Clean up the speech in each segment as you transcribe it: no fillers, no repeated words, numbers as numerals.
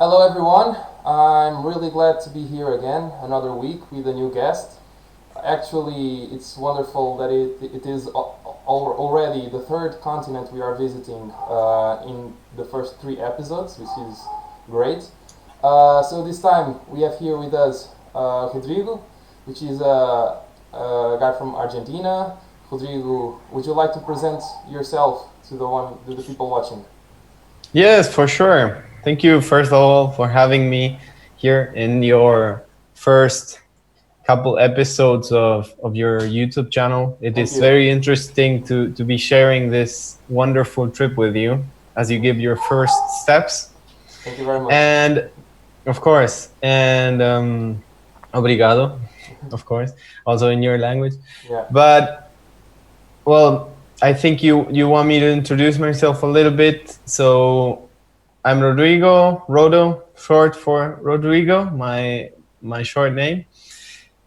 Hello everyone, I'm really glad to be here again, another week with a new guest. Actually, it's wonderful that it is already the third continent we are visiting in the first three episodes, which is great. So this time we have here with us Rodrigo, which is a guy from Argentina. Rodrigo, would you like to present yourself to the people watching? Yes, for sure. Thank you, first of all, for having me here in your first couple episodes of your YouTube channel. It Thank is you. very interesting to be sharing this wonderful trip with you as you give your first steps. Thank you very much. And of course, and obrigado, of course, also in your language. Yeah. But well, I think you want me to introduce myself a little bit. So I'm Rodrigo, Rodo, short for Rodrigo, my short name,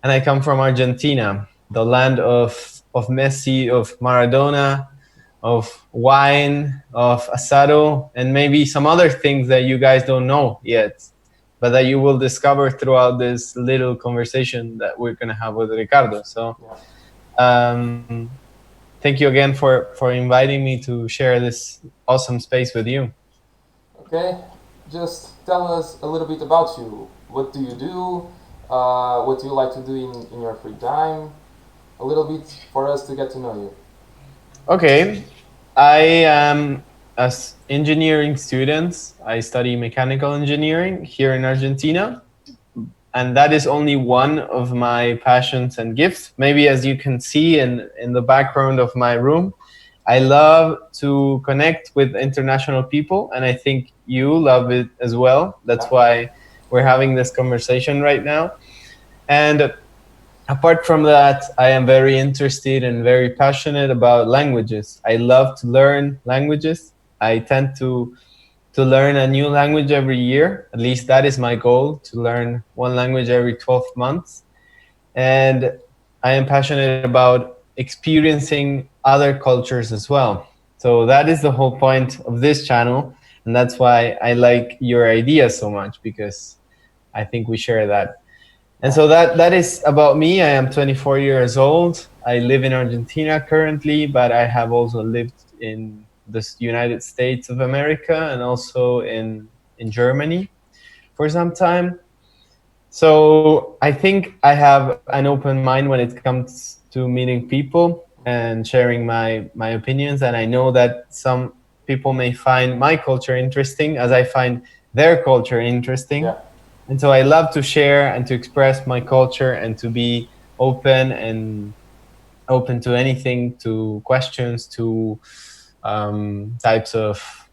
and I come from Argentina, the land of Messi, of Maradona, of wine, of asado, and maybe some other things that you guys don't know yet, but that you will discover throughout this little conversation that we're gonna have with Ricardo. So, Yeah. um, thank you again for inviting me to share this awesome space with you. Okay. Just tell us a little bit about you. What do you do? What do you like to do in your free time? A little bit for us to get to know you. Okay, I am as engineering students. I study mechanical engineering here in Argentina, and that is only one of my passions and gifts. Maybe as you can see in the background of my room, I love to connect with international people, and I think you love it as well. That's Yeah. why we're having this conversation right now. And apart from that, I am very interested and very passionate about languages. I love to learn languages. I tend to learn a new language every year. At least that is my goal, to learn one language every 12 months. And I am passionate about experiencing other cultures as well. So that is the whole point of this channel. And that's why I like your idea so much, because I think we share that. And Yeah. so that is about me. I am 24 years old. I live in Argentina currently, but I have also lived in the United States of America and also in Germany for some time. So I think I have an open mind when it comes to meeting people and sharing my opinions. And I know that some people may find my culture interesting as I find their culture interesting. Yeah. And so I love to share and to express my culture and to be open and open to anything, to questions, to types of,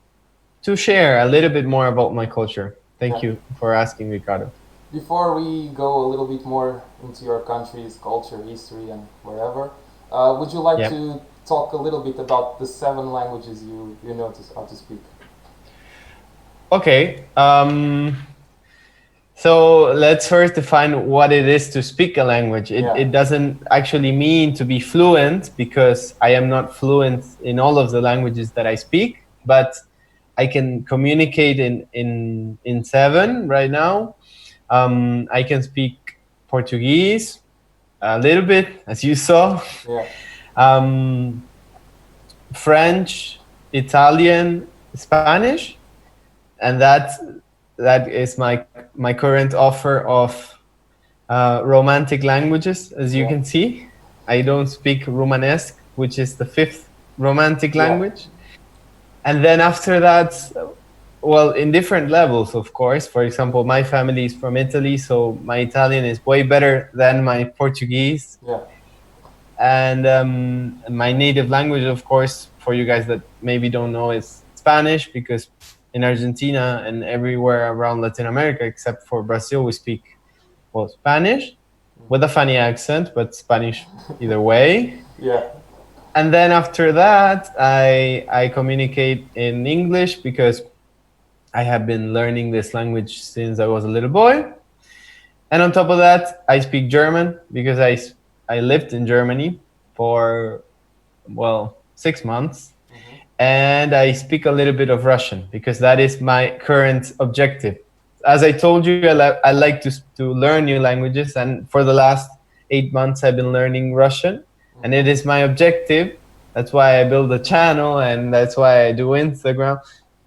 to share a little bit more about my culture. Thank Yeah. you for asking, Ricardo. Before we go a little bit more into your country's culture, history, and wherever, would you like Yeah. to talk a little bit about the seven languages you know how to speak? Okay. So let's first define what it is to speak a language. Yeah. It doesn't actually mean to be fluent, because I am not fluent in all of the languages that I speak, but I can communicate in seven right now. I can speak Portuguese a little bit, as you saw, Yeah. um, French, Italian, Spanish, and that is my current offer of romantic languages. As you Yeah. can see, I don't speak Romanesque, which is the fifth romantic Yeah. language. And then after that, well, in different levels, of course. For example, my family is from Italy, so my Italian is way better than my Portuguese. Yeah. And my native language, of course, for you guys that maybe don't know, is Spanish, because in Argentina and everywhere around Latin America, except for Brazil, we speak, well, Spanish with a funny accent, but Spanish either way. Yeah. And then after that, I communicate in English, because I have been learning this language since I was a little boy. And on top of that, I speak German, because I lived in Germany for, well, 6 months. Hmm. And I speak a little bit of Russian, because that is my current objective. as I told you, I like to learn new languages, and for the last 8 months, I've been learning Russian, and it Hmm. is my objective. That's why I build a channel, and that's why I do Instagram.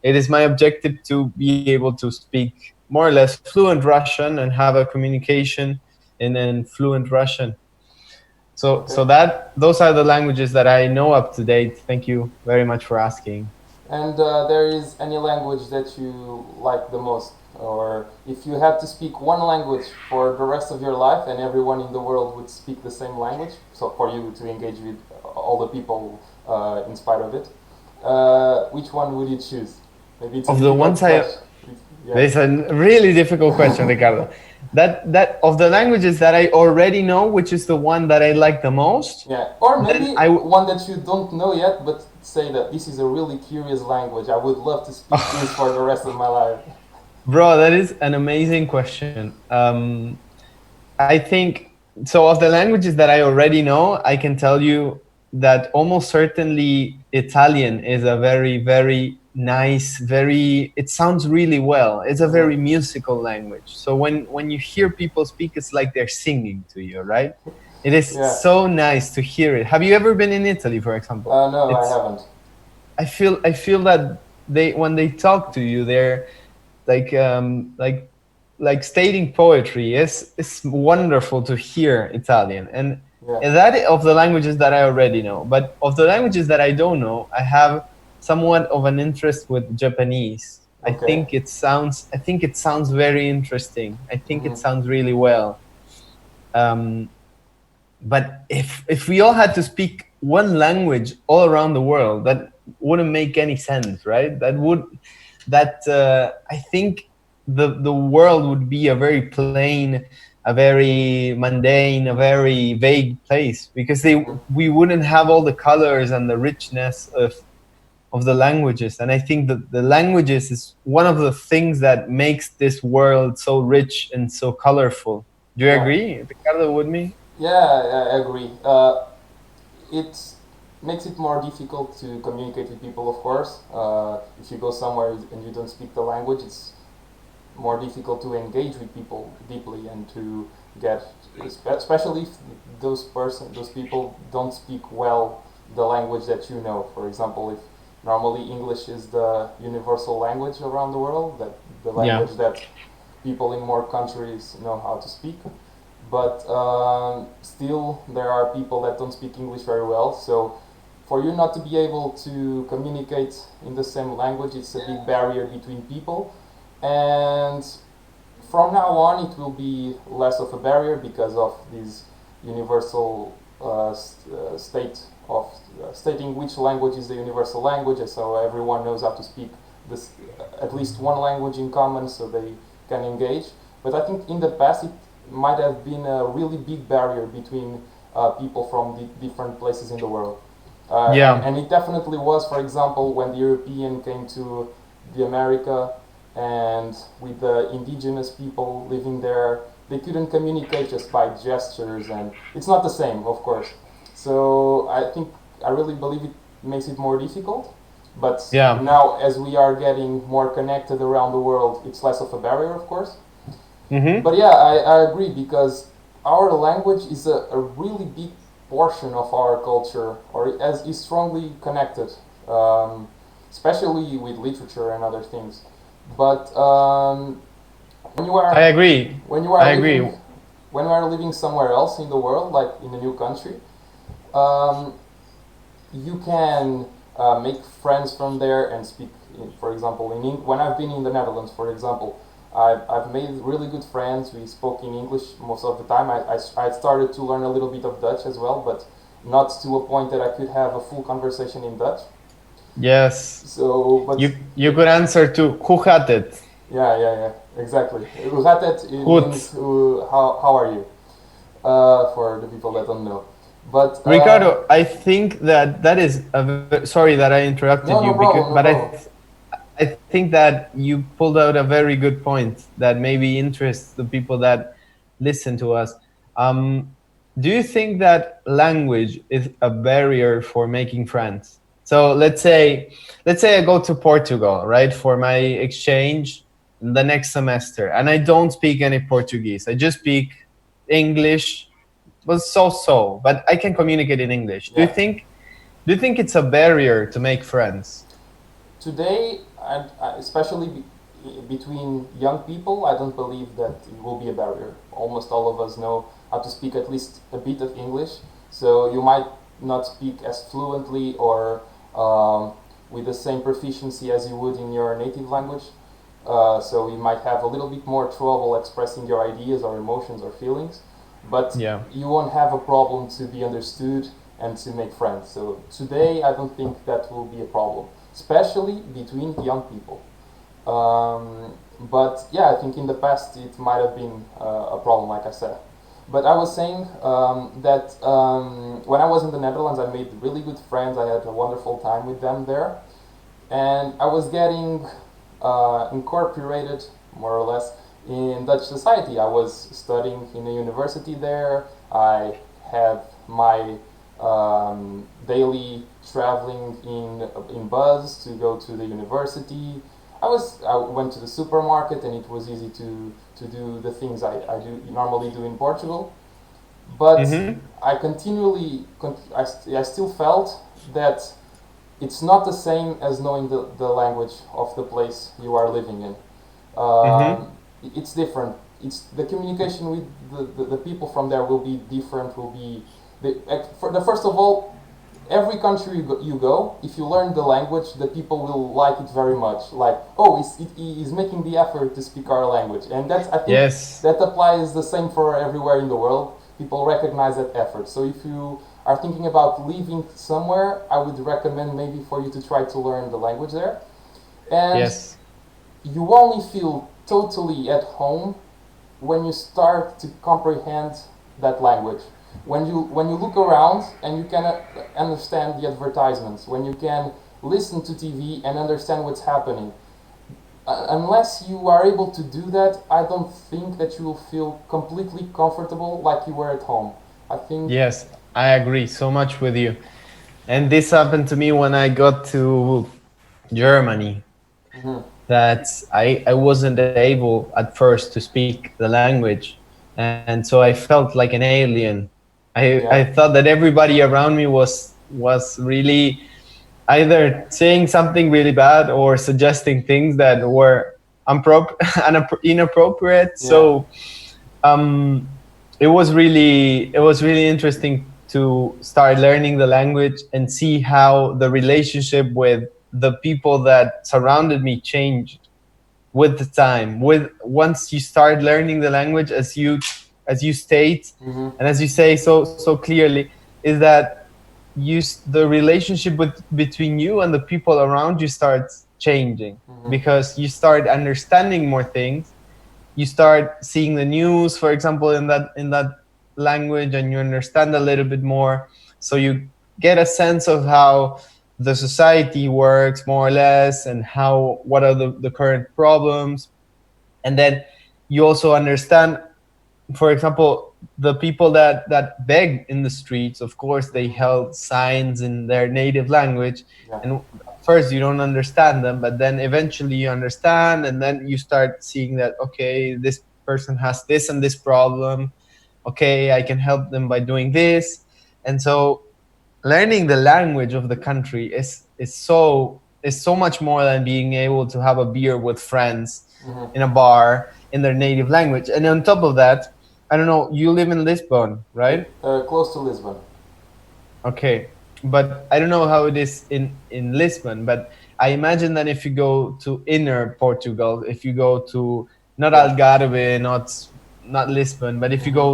It is my objective to be able to speak more or less fluent Russian and have a communication in fluent Russian. So Okay. that those are the languages that I know up to date. Thank you very much for asking. And there is any language that you like the most? Or if you had to speak one language for the rest of your life and everyone in the world would speak the same language, so for you to engage with all the people in spite of it, which one would you choose? Maybe it's a Of the difficult ones I question. Yeah. It's a really difficult question, Ricardo. That of the languages that I already know, which is the one that I like the most, Yeah. Or then maybe one that you don't know yet, but say that this is a really curious language. I would love to speak this for the rest of my life. bro, that is an amazing question. I think so. Of the languages that I already know, I can tell you that almost certainly Italian is a very, very nice, very. It sounds really well. It's a very Hmm. musical language. So when you hear people speak, it's like they're singing to you, right? It is Yeah. so nice to hear it. Have you ever been in Italy, for example? No, I It's. haven't. I feel that they when they talk to you, they're like um like like stating poetry is wonderful to hear Italian, Yeah. and that of the languages that I already know. But of the languages that I don't know, I have somewhat of an interest with Japanese. Okay. I think it sounds very interesting. I think it Hmm. sounds really well. um, but if we all had to speak one language all around the world, that wouldn't make any sense, right? I think the world would be a very plain, a very mundane, a very vague place, because Hmm. we wouldn't have all the colors and the richness of the languages. And I think that the languages is one of the things that makes this world so rich and so colorful. Do you Yeah. agree, Ricardo, with me? Yeah, I agree. It makes it more difficult to communicate with people, of course. If you go somewhere and you don't speak the language, it's more difficult to engage with people deeply and to get, especially if those people don't speak well the language that you know. For example, if normally English is the universal language around the world, that the Yeah. language that people in more countries know how to speak, but still there are people that don't speak English very well. So for you not to be able to communicate in the same language, it's a big barrier between people. And from now on, it will be less of a barrier because of this universal state of stating which language is the universal language, and so everyone knows how to speak this at least one language in common, so they can engage. But I think in the past it might have been a really big barrier between people from different places in the world. Yeah. And it definitely was, for example, when the European came to the America and with the indigenous people living there, they couldn't communicate just by gestures, and it's not the same, of course. So I really believe it makes it more difficult. But Yeah. now, as we are getting more connected around the world, it's less of a barrier, of course. Mm-hmm. But yeah, I agree because our language is a really big portion of our culture, or as is strongly connected, um, especially with literature and other things. But when you I are agree. when you are I agree. living when you are living somewhere else in the world, like in a new country, um, you can make friends from there and speak. For example, when I've been in the Netherlands, for example, I've made really good friends. We spoke in English most of the time. I started to learn a little bit of Dutch as well, but not to a point that I could have a full conversation in Dutch. Yes. So, but You could answer to who had it. yeah, exactly. Uhatet it Goed. means how are you for the people that don't know. But Ricardo, I think that is sorry that I interrupted no, you, no because problem, no problem. I think that you pulled out a very good point that maybe interests the people that listen to us. Um, do you think that language is a barrier for making friends? So let's say I go to Portugal, right, for my exchange. the next semester, and I don't speak any Portuguese. I just speak English, but so. But I can communicate in English. Yeah. Do you think it's a barrier to make friends? Today, especially between young people, I don't believe that it will be a barrier. Almost all of us know how to speak at least a bit of English, so you might not speak as fluently or with the same proficiency as you would in your native language. So you might have a little bit more trouble expressing your ideas or emotions or feelings, but Yeah. you won't have a problem to be understood and to make friends. So today, I don't think that will be a problem, especially between young people. But yeah, I think in the past it might have been a problem, like I said. But I was saying that when I was in the Netherlands, I made really good friends. I had a wonderful time with them there, and I was getting incorporated more or less in Dutch society. I was studying in a university there. I had my daily traveling in bus to go to the university. I went to the supermarket and it was easy to do the things I do normally do in Portugal. But Mm-hmm. I continually I still felt that it's not the same as knowing the language of the place you are living in. Mm-hmm. It's different. It's the communication with the people from there will be different. Will be for the first of all, every country you go, if you learn the language, the people will like it very much. Like, oh, he's making the effort to speak our language, and that's I think Yes. that applies the same for everywhere in the world. People recognize that effort. So if you are thinking about living somewhere, I would recommend maybe for you to try to learn the language there, and Yes. you only feel totally at home when you start to comprehend that language. When you look around and you can understand the advertisements, when you can listen to TV and understand what's happening. Unless you are able to do that, I don't think that you will feel completely comfortable like you were at home. I think. Yes, I agree so much with you. And this happened to me when I got to Germany, Mhm. that I wasn't able at first to speak the language. And so I felt like an alien. I Yeah. thought that everybody around me was really either saying something really bad or suggesting things that were inappropriate. Yeah. So um, it was really interesting to start learning the language and see how the relationship with the people that surrounded me changed with the time. With once you start learning the language, as you state Mhm. and as you say so clearly, is that the relationship between you and the people around you starts changing, Mhm. because you start understanding more things. You start seeing the news, for example, in that language, and you understand a little bit more. So you get a sense of how the society works more or less, and what are the current problems. And then you also understand, for example, the people that beg in the streets. Of course, they Mhm. held signs in their native language, Yeah. and at first you don't understand them, but then eventually you understand, and then you start seeing that, okay, this person has this and this problem. Okay, I can help them by doing this. And so learning the language of the country is so much more than being able to have a beer with friends Mhm. in a bar in their native language. And on top of that, I don't know, you live in Lisbon, right? Close to Lisbon. Okay, but I don't know how it is in Lisbon, but I imagine that if you go to inner Portugal, if you go to not Yeah. Algarve, not Lisbon, but if you Mhm. go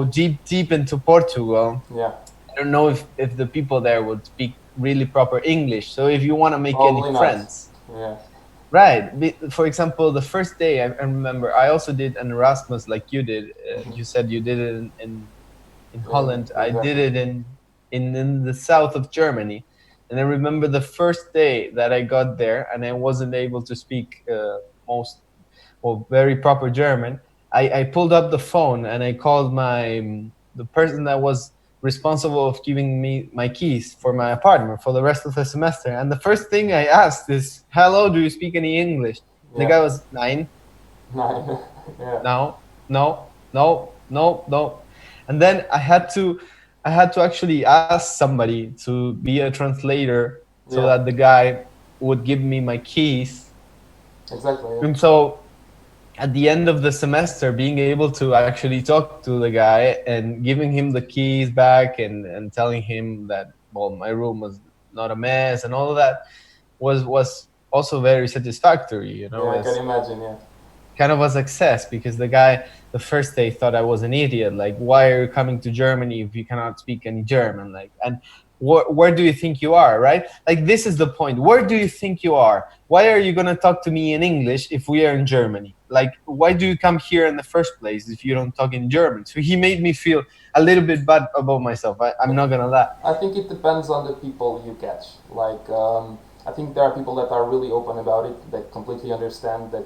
deep into Portugal, Yeah. I don't know if the people there would speak really proper English. So if you want to make any Probably not. friends, Yeah. right? For example, the first day I remember, I also did an Erasmus like you did. Mhm. You said you did it in Yeah. Holland. I did Exactly. it in the south of Germany. And I remember the first day that I got there, and I wasn't able to speak most or very proper German. I pulled up the phone and I called the person that was responsible of giving me my keys for my apartment for the rest of the semester. And the first thing I asked is, "Hello, do you speak any English?" And the Yeah. guy was nine. Nine. Yeah. No, no, no, no, no. And then I had to actually ask somebody to be a translator so Yeah. that the guy would give me my keys. Exactly. Yeah. And so at the end of the semester, being able to actually talk to the guy and giving him the keys back and telling him that, well, my room was not a mess and all of that was also very satisfactory, you know, Yeah. I can as imagine. Yeah. kind of a success, because the guy the first day thought I was an idiot. Like, why are you coming to Germany if you cannot speak any German? Like, and where do you think you are, right? Like, this is the point. Where do you think you are? Why are you gonna talk to me in English if we are in Germany? Like, why do you come here in the first place if you don't talk in German? So he made me feel a little bit bad about myself. I'm not gonna lie. I think it depends on the people you catch. Like, I think there are people that are really open about it, that completely understand that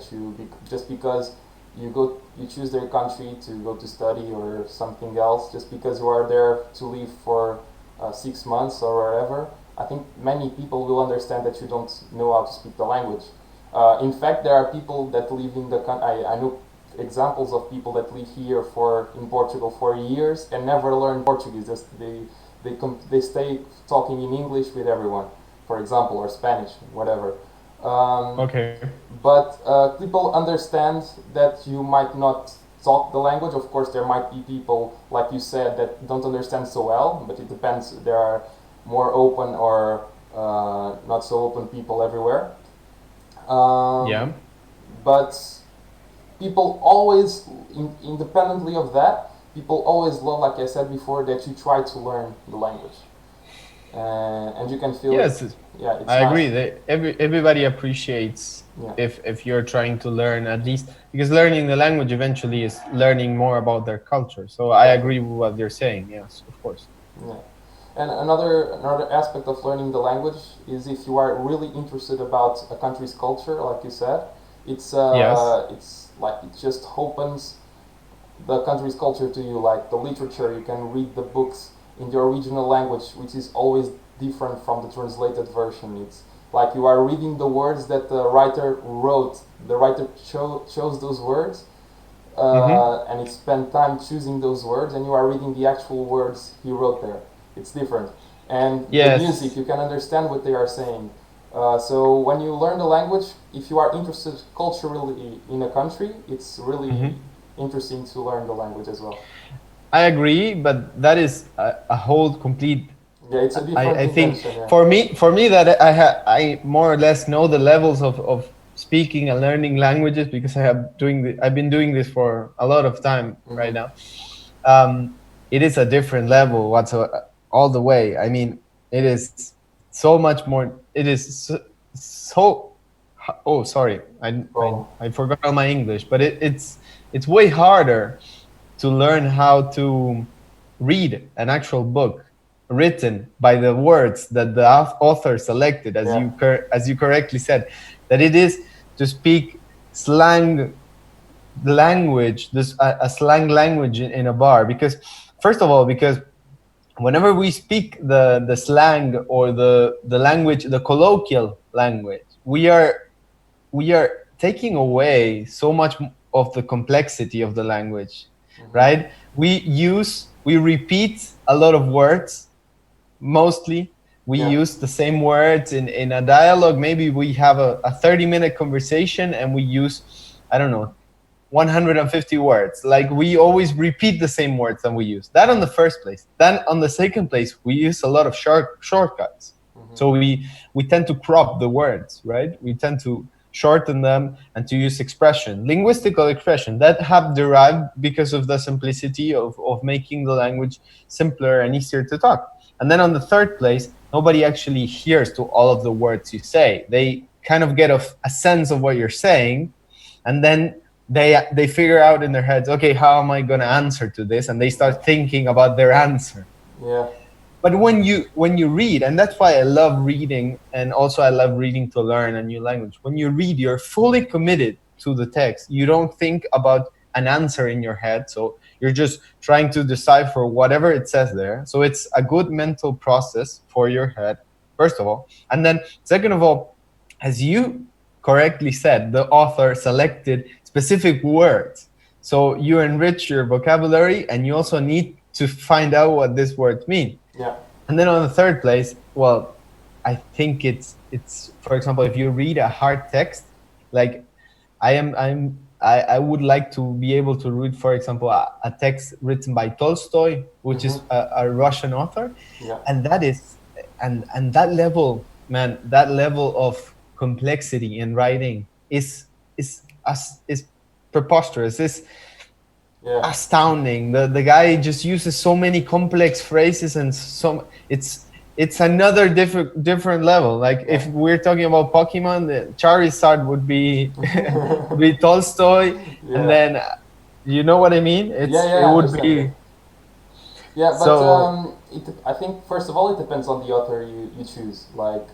just because you choose their country to go to study or something else, just because you are there to live for 6 months or wherever. I think many people will understand that you don't know how to speak the language. In fact, there are people that live in the country. I know examples of people that live here for in Portugal for years and never learn Portuguese. Just they stay talking in English with everyone, for example, or Spanish, whatever. Um, Okay. but people understand that you might not talk the language. Of course, there might be people, like you said, that don't understand so well, but it depends. There are more open or not so open people everywhere. Um, Yeah. but people always, independently of that, people always love, like I said before, that you try to learn the language, and you can feel it. Yes, Yeah, it's I agree. nice. Everybody appreciates Yeah, if you're trying to learn, at least, because learning the language eventually is learning more about their culture. So I exactly. agree with what you're saying. Yes, of course. Yeah. And another aspect of learning the language is if you are really interested about a country's culture, like you said, Yes. it's like it just opens the country's culture to you, like the literature. You can read the books in the original language, which is always different from the translated version. It's like you are reading the words that the writer wrote. The writer chose those words, Mm-hmm. and he spent time choosing those words, and you are reading the actual words he wrote there. It's different. And the music, Yes. you can understand what they are saying. So when you learn the language, if you are interested culturally in a country, it's really Mm-hmm. interesting to learn the language as well. I agree, but that is a whole complete. Yeah, it's a different I think intention. Yeah. for me that I more or less know the levels of speaking and learning languages, because I've been doing this for a lot of time right Mm-hmm. now. It is a different level whatsoever, all the way. I mean, it is so much more. It is so. Oh, sorry, Problem. I forgot all my English, but it's way harder to learn how to read an actual book written by the words that the author selected, as Yeah. as you correctly said, that it is to speak slang language, this a slang language in a bar. Because first of all, because whenever we speak the slang or the language, the colloquial language, we are taking away so much of the complexity of the language, Mm-hmm. right? We repeat a lot of words. Mostly we Yeah. use the same words in a dialogue. Maybe we have a 30-minute conversation and we use, I don't know, 150 words. Like, we always repeat the same words that we use. That on the first place. Then on the second place, we use a lot of shortcuts. Mm-hmm. So we tend to crop the words, right? We tend to shorten them and to use linguistical expression that have derived because of the simplicity of making the language simpler and easier to talk. And then on the third place, nobody actually hears to all of the words you say. They kind of get a sense of what you're saying, and then they figure out in their heads, okay, how am I going to answer to this? And they Yeah. start thinking about their answer. Yeah. But when you read, and that's why I love reading, and also I love reading to learn a new language. When you read, you're fully committed to the text. You don't think about an answer in your head, so you're just trying to decipher whatever it says there. So it's a good mental process for your head, first of all. And then second of all, as you correctly said, the author selected specific words. So you enrich your vocabulary, and you also need to find out what these words mean. Yeah. And then on the third place, well, I think it's for example, if you read a hard text, like I would like to be able to read, for example, a text written by Tolstoy, which is a Russian author, Yeah. and that is and that level, man, that level of complexity in writing is preposterous. Is Yeah. astounding. The guy just uses so many complex phrases, and so it's another different level. Like Yeah. if we're talking about Pokemon, the Charizard would be would be Tolstoy, and Yeah. then you know what I mean. Yeah. It Yeah. I would understand you. be Yeah, but so. I think first of all it depends on the author you choose. Like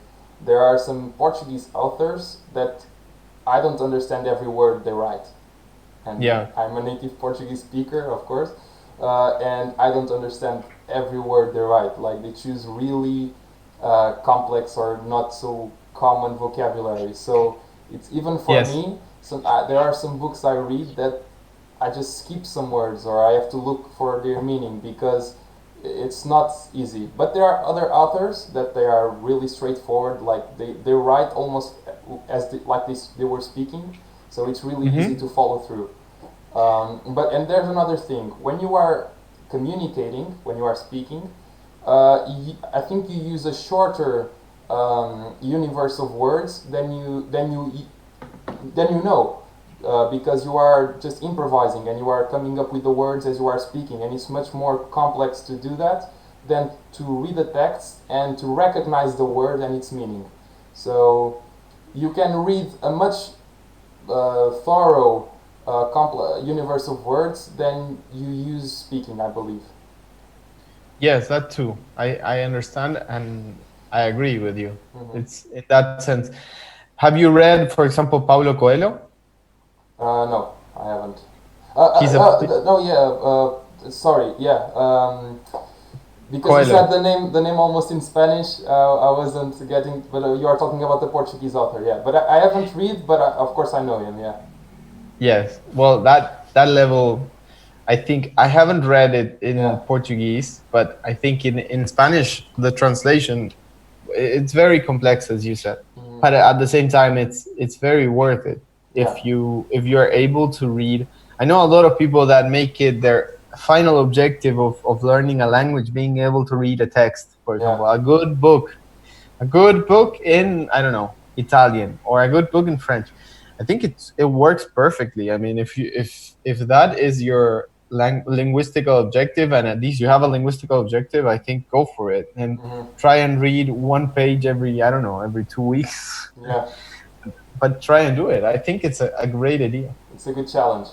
there are some Portuguese authors that I don't understand every word they write, and Yeah. I'm a native Portuguese speaker, of course, and I don't understand every word they write. Like they choose really complex or not so common vocabulary. So it's even for Yes. me. There are some books I read that I just skip some words or I have to look for their meaning because it's not easy. But there are other authors that they are really straightforward. Like they write almost as they were speaking, so it's really easy to follow through. And there's another thing: when you are communicating, when you are speaking, I think you use a shorter universe of words than you know. Because you are just improvising and you are coming up with the words as you are speaking, and it's much more complex to do that than to read the text and to recognize the word and its meaning. So you can read a much thorough universe of words than you use speaking, I believe. Yes, that too. I understand, and I agree with you. Hmm. It's in that sense. Have you read, for example, Paulo Coelho? No, I haven't. He's a No, yeah. Sorry, yeah. Because you Coelho. said the name almost in Spanish, I wasn't getting. But you are talking about the Portuguese author, yeah. But I haven't read, but of course I know him, yeah. Yes. Well, that level, I think I haven't read it in Yeah. Portuguese, but I think in Spanish the translation it's very complex, as you said. Hmm. But at the same time, it's very worth it Yeah. if you are able to read. I know a lot of people that make it their final objective of learning a language, being able to read a text, for Yeah. example, a good book in, I don't know, Italian, or a good book in French. I think it works perfectly. I mean, if that is your linguistical objective, and at least you have a linguistical objective, I think go for it and Hmm. try and read one page every, I don't know, every 2 weeks. Yeah. But try and do it. I think it's a great idea. It's a good challenge.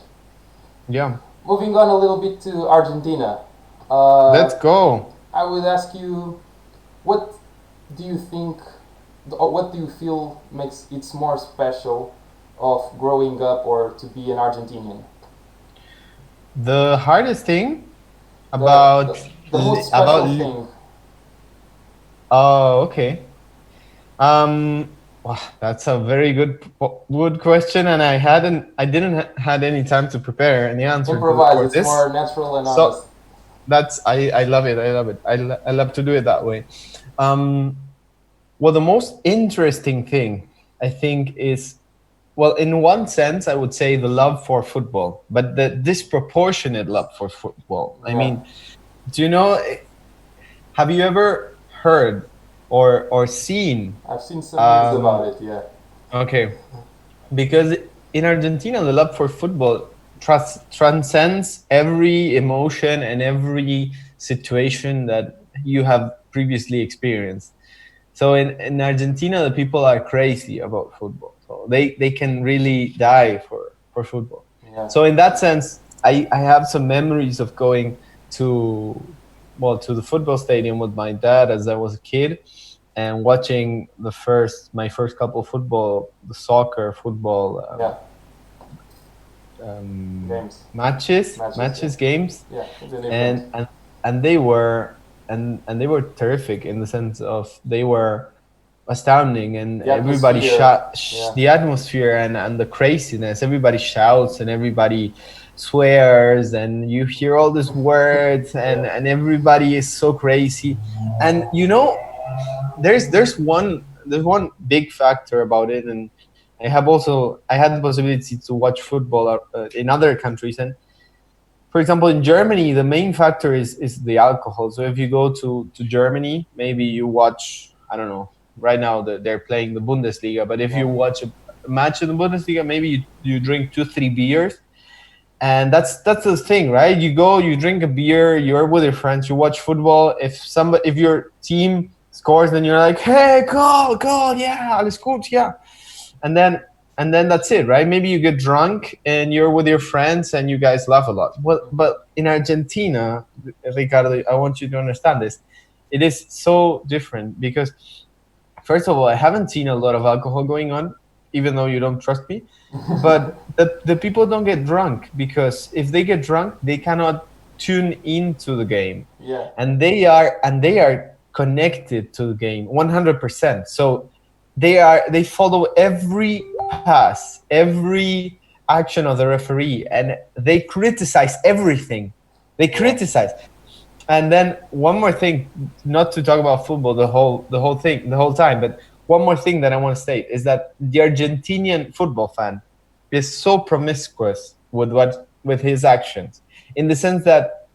Yeah, Moving on a little bit to Argentina. let's Uh, go. I would ask you, what do you think, or what do you feel makes it more special of growing up or to be an Argentinian? The hardest thing The, about the, the most about special thing. oh, okay. Wow, that's a very good question, and I didn't had any time to prepare any answer Improvise, for it's this. more natural and So honest. that's I love it. I love it. I love to do it that way. Um, well, the most interesting thing I think is, well, in one sense, I would say the love for football, but the disproportionate love for football. I Yeah, mean, do you know? Have you ever heard or seen? I've seen some memes Um, about it, yeah. okay, because in Argentina, the love for football transcends every emotion and every situation that you have previously experienced. So in Argentina, the people are crazy about football. So they can really die for football. Yeah. So in that sense, I have some memories of going to, well, to the football stadium with my dad as I was a kid, and watching my first couple of the soccer football Yeah, games, matches, yeah. games, Yeah, they're different. and and and they were and they were terrific in the sense of they were astounding, and The everybody atmosphere, yeah, the atmosphere and the craziness. Everybody shouts and everybody swears, and you hear all these words, yeah, and everybody is so crazy. And you know, there's one big factor about it, and I had the possibility to watch football in other countries. And for example, in Germany, the main factor is the alcohol. So if you go to Germany, maybe you watch, I don't know, right now they're playing the Bundesliga, but if yeah, you watch a match in the Bundesliga, maybe you drink 2 3 beers. And that's the thing, right? You go, you drink a beer, you're with your friends, you watch football. If your team scores, then you're like, hey, goal, yeah, alles gut, yeah. And then that's it, right? Maybe you get drunk and you're with your friends and you guys laugh a lot. Well, but in Argentina, Ricardo, I want you to understand this. It is so different because, first of all, I haven't seen a lot of alcohol going on, even though you don't trust me. But the people don't get drunk because if they get drunk, they cannot tune into the game, yeah, and they are connected to the game 100%. So they follow every pass, every action of the referee, and they criticize everything. They yeah, criticize. And then one more thing, not to talk about football the whole time, but one more thing that I want to state is that the Argentinian football fan is so promiscuous with his actions, in the sense that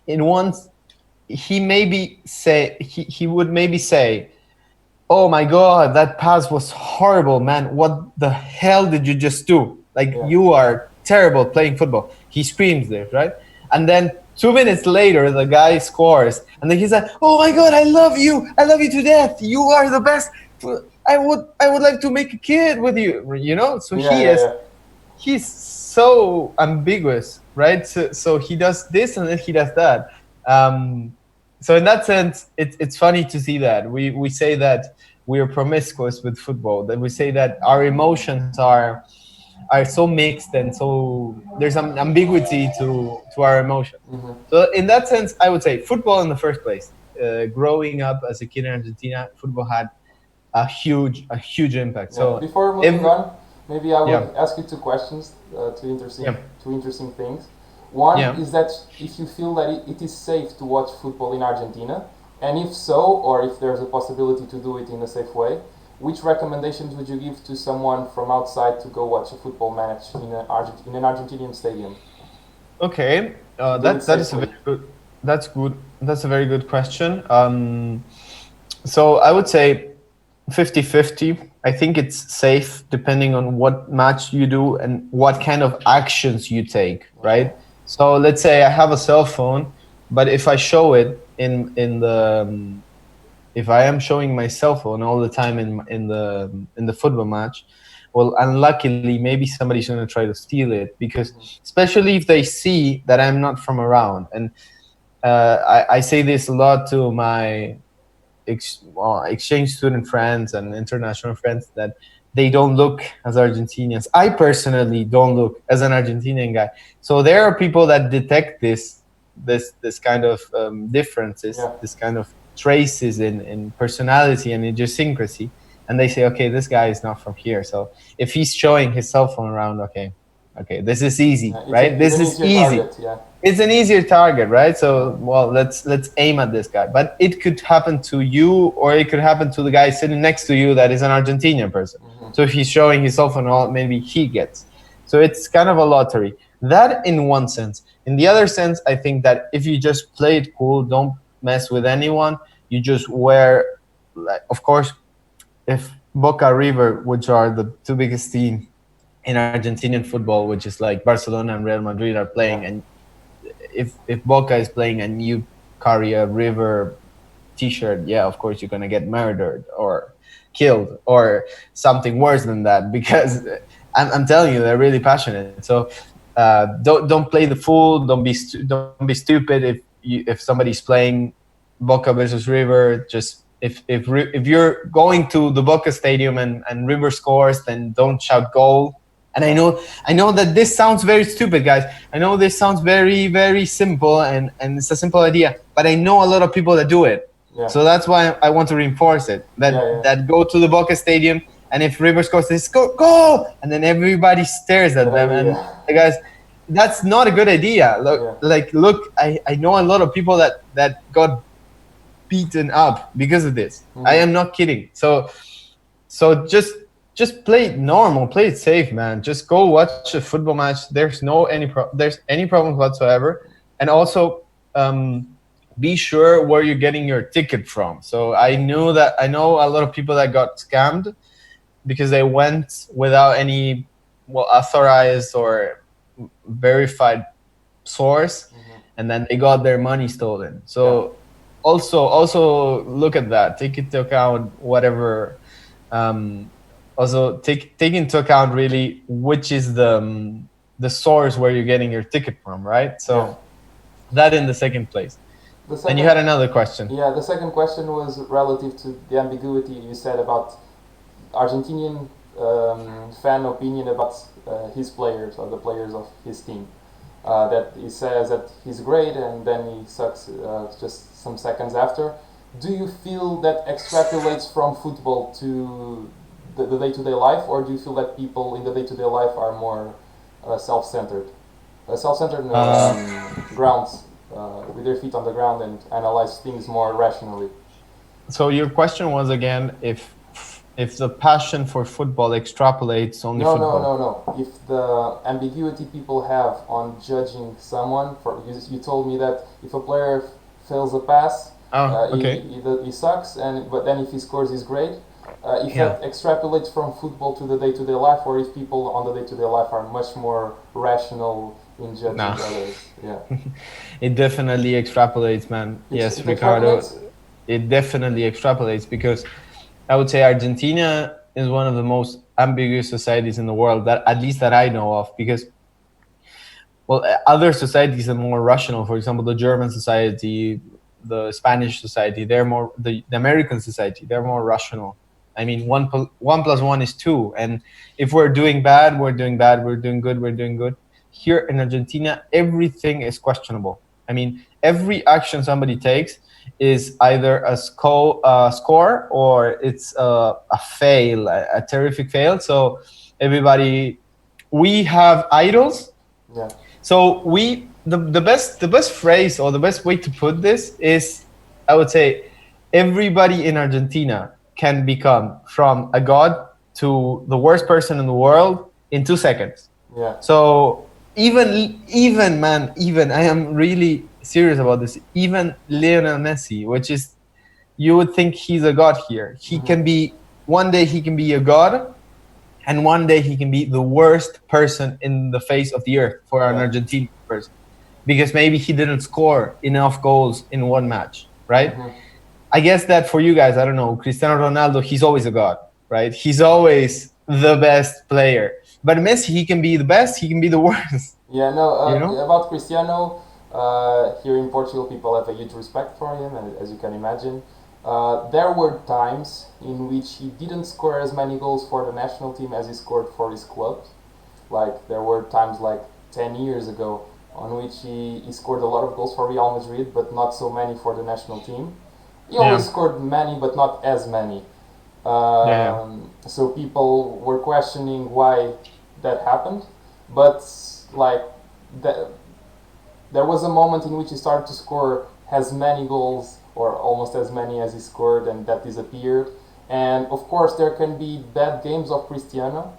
in once he would maybe say, oh my god, that pass was horrible, man, what the hell did you just do, like yeah, you are terrible playing football. He screams this, right? And then 2 minutes later the guy scores, and then he's like, oh my god, I love you to death, you are the best, I would like to make a kid with you, you know. So yeah, yeah, yeah. he's so ambiguous, right? So he does this and then he does that. Um, so in that sense, it's funny to see that we say that we are promiscuous with football. That we say that our emotions are so mixed, and so there's some ambiguity to our emotions. Hmm. So in that sense, I would say football in the first place. Growing up as a kid in Argentina, football had a huge impact. Yeah. So Before moving if on, maybe I yeah would ask you two questions, yeah two interesting things. One yeah is that if you feel that it is safe to watch football in Argentina, and if so, or if there's a possibility to do it in a safe way, which recommendations would you give to someone from outside to go watch a football match in an Argentinian stadium okay, to do it that is a safely? very good, that's a very good question. So I would say 50-50. I think it's safe depending on what match you do and what kind of actions you take, Okay. right? So let's say I have a cell phone, but if I show it in the if I am showing my cell phone all the time in the football match, well, unluckily, maybe somebody's going to try to steal it, because Hmm. especially if they see that I'm not from around. And I say this a lot to my exchange student friends and international friends, that they don't look as Argentinians. I personally don't look as an Argentinian guy. So there are people that detect this kind of differences, Yeah. this kind of traces in personality and idiosyncrasy, and they say, okay, this guy is not from here. So if he's showing his cell phone around, okay, this is easy, right? It's This an is easier easy. target. Yeah. It's an easier target, right? So, well, let's aim at this guy. But it could happen to you, or it could happen to the guy sitting next to you that is an Argentinian person. Hmm. So if he's showing his cell phone, maybe he gets. So it's kind of a lottery. That in one sense. In the other sense, I think that if you just play it cool, don't mess with anyone. You just wear, like, of course, if Boca River, which are the two biggest teams in Argentinian football, which is like Barcelona and Real Madrid, are playing, Yeah. and if Boca is playing and you carry a River T-shirt, yeah, of course you're gonna get murdered or killed or something worse than that, because I'm telling you, they're really passionate. So don't play the fool. Don't be stupid. If somebody's playing Boca versus River, just if you're going to the Boca Stadium and River scores, then don't shout goal. And Yeah. I know that this sounds very stupid, guys. I know this sounds very, very simple, and it's a simple idea, but I know a lot of people that do it. Yeah. So that's why I want to reinforce it. That Yeah. Yeah. that go to the Boca Stadium, and if River scores, they score, go, and then everybody stares at Good them. And idea. the guys, that's not a good idea. Yeah. Look, I know a lot of people that got beaten up because of this. I Hmm. am not kidding. So just play it normal, play it safe, man. Just go watch a football match. There's any problems whatsoever, and also be sure where you're getting your ticket from. So I know a lot of people that got scammed because they went without any authorized or verified source, Hmm. and then they got their money stolen. Yeah. So also look at that, take into account whatever. um, Also take into account really which is the source where you're getting your ticket from, right? Yeah. So that in the second place. The And you second, had another question. yeah, the second question was relative to the ambiguity you said about Argentinian fan opinion about his players or the players of his team. That he says that he's great and then he sucks just some seconds after. Do you feel that extrapolates from football to the day-to-day life, or do you feel that people in the day-to-day life are more self-centered? Self-centered, no, uh, grounds, with their feet on the ground and analyze things more rationally. so your question was again if the passion for football extrapolates only No, no, football. no, no. If the ambiguity people have on judging someone, for you told me that if a player fails a pass, Oh, okay. he sucks, and but then if he scores, he's great. If Yeah. that extrapolates from football to the day-to-day life, or if people on the day-to-day life are much more rational in judging No. others, yeah, It definitely extrapolates, man. Yes, it Ricardo. extrapolates. It definitely extrapolates because I would say Argentina is one of the most ambiguous societies in the world, that at least that I know of. Because other societies are more rational. For example, the German society, the Spanish society, they're more the American society. They're more rational. I mean, one plus one is two, and if we're doing bad, we're doing bad. We're doing good, we're doing good. Here in Argentina, everything is questionable. I mean, every action somebody takes is either score or it's a fail, a terrific fail. So everybody, we have idols. Yeah. So the best phrase or the best way to put this is, I would say, everybody in Argentina can become from a god to the worst person in the world in 2 seconds. Yeah. So even man, even I am really serious about this. Even Lionel Messi, which is, you would think he's a god here. He Hmm. can be, one day he can be a god, and one day he can be the worst person in the face of the earth for an Yeah. Argentinian person, because maybe he didn't score enough goals in one match, right? Hmm. I guess that for you guys, I don't know, Cristiano Ronaldo, he's always a god, right? He's always the best player. But Messi, he can be the best, he can be the worst, Yeah, no, you know? about Cristiano, here in Portugal, people have a huge respect for him, as you can imagine. There were times in which he didn't score as many goals for the national team as he scored for his club. Like, there were times like 10 years ago on which he scored a lot of goals for Real Madrid, but not so many for the national team. He always Yeah, scored many, but not as many. yeah, So people were questioning why that happened, but like that, there was a moment in which he started to score as many goals or almost as many as he scored, and that disappeared. And of course, there can be bad games of Cristiano,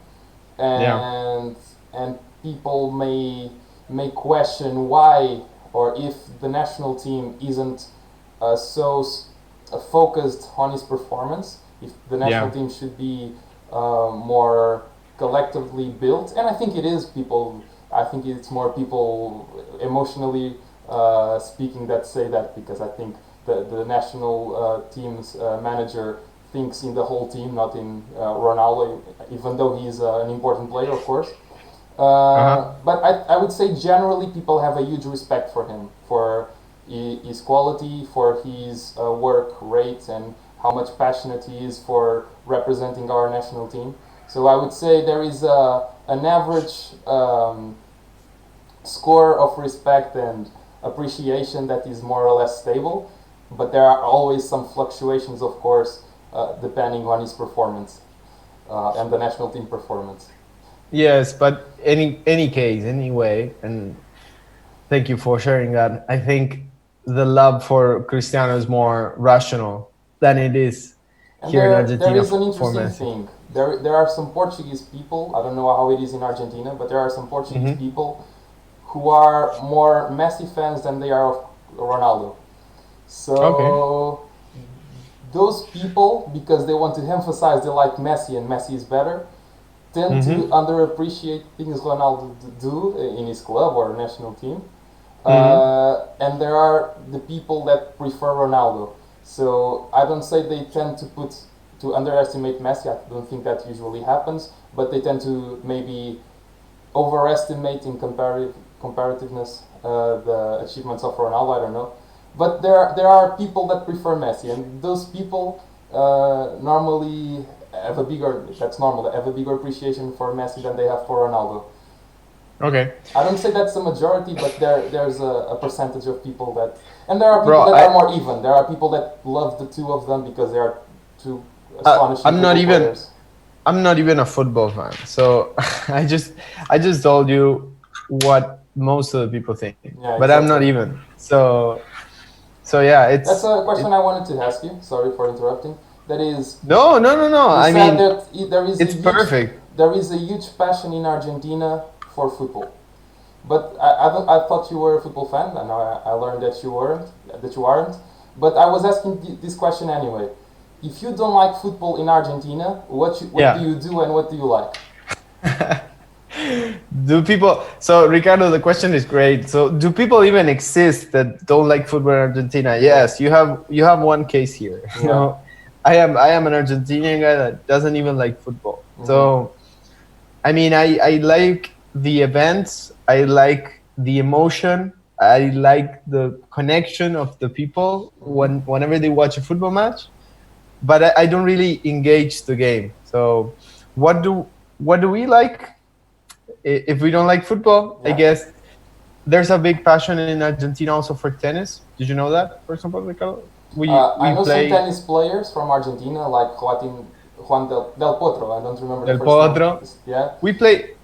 yeah, and and people may question why or if the national team isn't focused on his performance. If the national yeah, team should be more collectively built, and I think it is. I think it's more people emotionally speaking that say that, because I think the national team's manager thinks in the whole team, not in Ronaldo, even though he's an important player, of course. uh-huh, But I would say generally people have a huge respect for him, for his quality, for his work rate, and how much passionate he is for representing our national team. So I would say there is an average score of respect and appreciation that is more or less stable. but there are always some fluctuations, of course, depending on his performance and the national team performance. Yes, but any case, anyway, and thank you for sharing that. I think the love for Cristiano is more rational than it is And here in there Argentina is an for interesting Messi. thing. There are some Portuguese people. I don't know how it is in Argentina, but there are some Portuguese Hmm. people who are more Messi fans than they are of Ronaldo. Okay. So those people, because they want to emphasize they like Messi and Messi is better, tend to Hmm. underappreciate things Ronaldo do in his club or national team. Hmm. And there are the people that prefer Ronaldo. So I don't say they tend to underestimate Messi. I don't think that usually happens, but they tend to maybe overestimate in comparativeness the achievements of Ronaldo. I don't know, but there are people that prefer Messi, and those people normally have a bigger. That's normal. They have a bigger appreciation for Messi than they have for Ronaldo. Okay, I don't say that's the majority, but there's a percentage of people that, and there are people bro. that are more even. There are people that love the two of them because they are two astonishing I'm not football even players. I'm not even a football fan, so I just told you what most of the people think, Yeah, but I'm not exactly. even. So yeah, That's a it. question I wanted to ask you. Sorry for interrupting. That is, No, no, no, no. you I said mean, that it's perfect. there is a huge passion in Argentina for football. But I thought you were a football fan, and I learned that you weren't, that you aren't. But I was asking this question anyway. If you don't like football in Argentina, what do Yeah. you do and what do you like? Do people? So Ricardo, the question is great. So do people even exist that don't like football in Argentina? Yeah, Yes, you have one case here. You yeah. know, I am an Argentinian guy that doesn't even like football. Mhm, So I mean, I like the events. I like the emotion. I like the connection of the people mhm. whenever they watch a football match. But I don't really engage the game. So what do we like? If we don't like football, I Yeah. guess there's a big passion in Argentina also for tennis. Did you know that? For example, Ricardo, I we know some play tennis players from Argentina, like Juan Del Potro. I don't remember the Del first name. Potro. Yeah.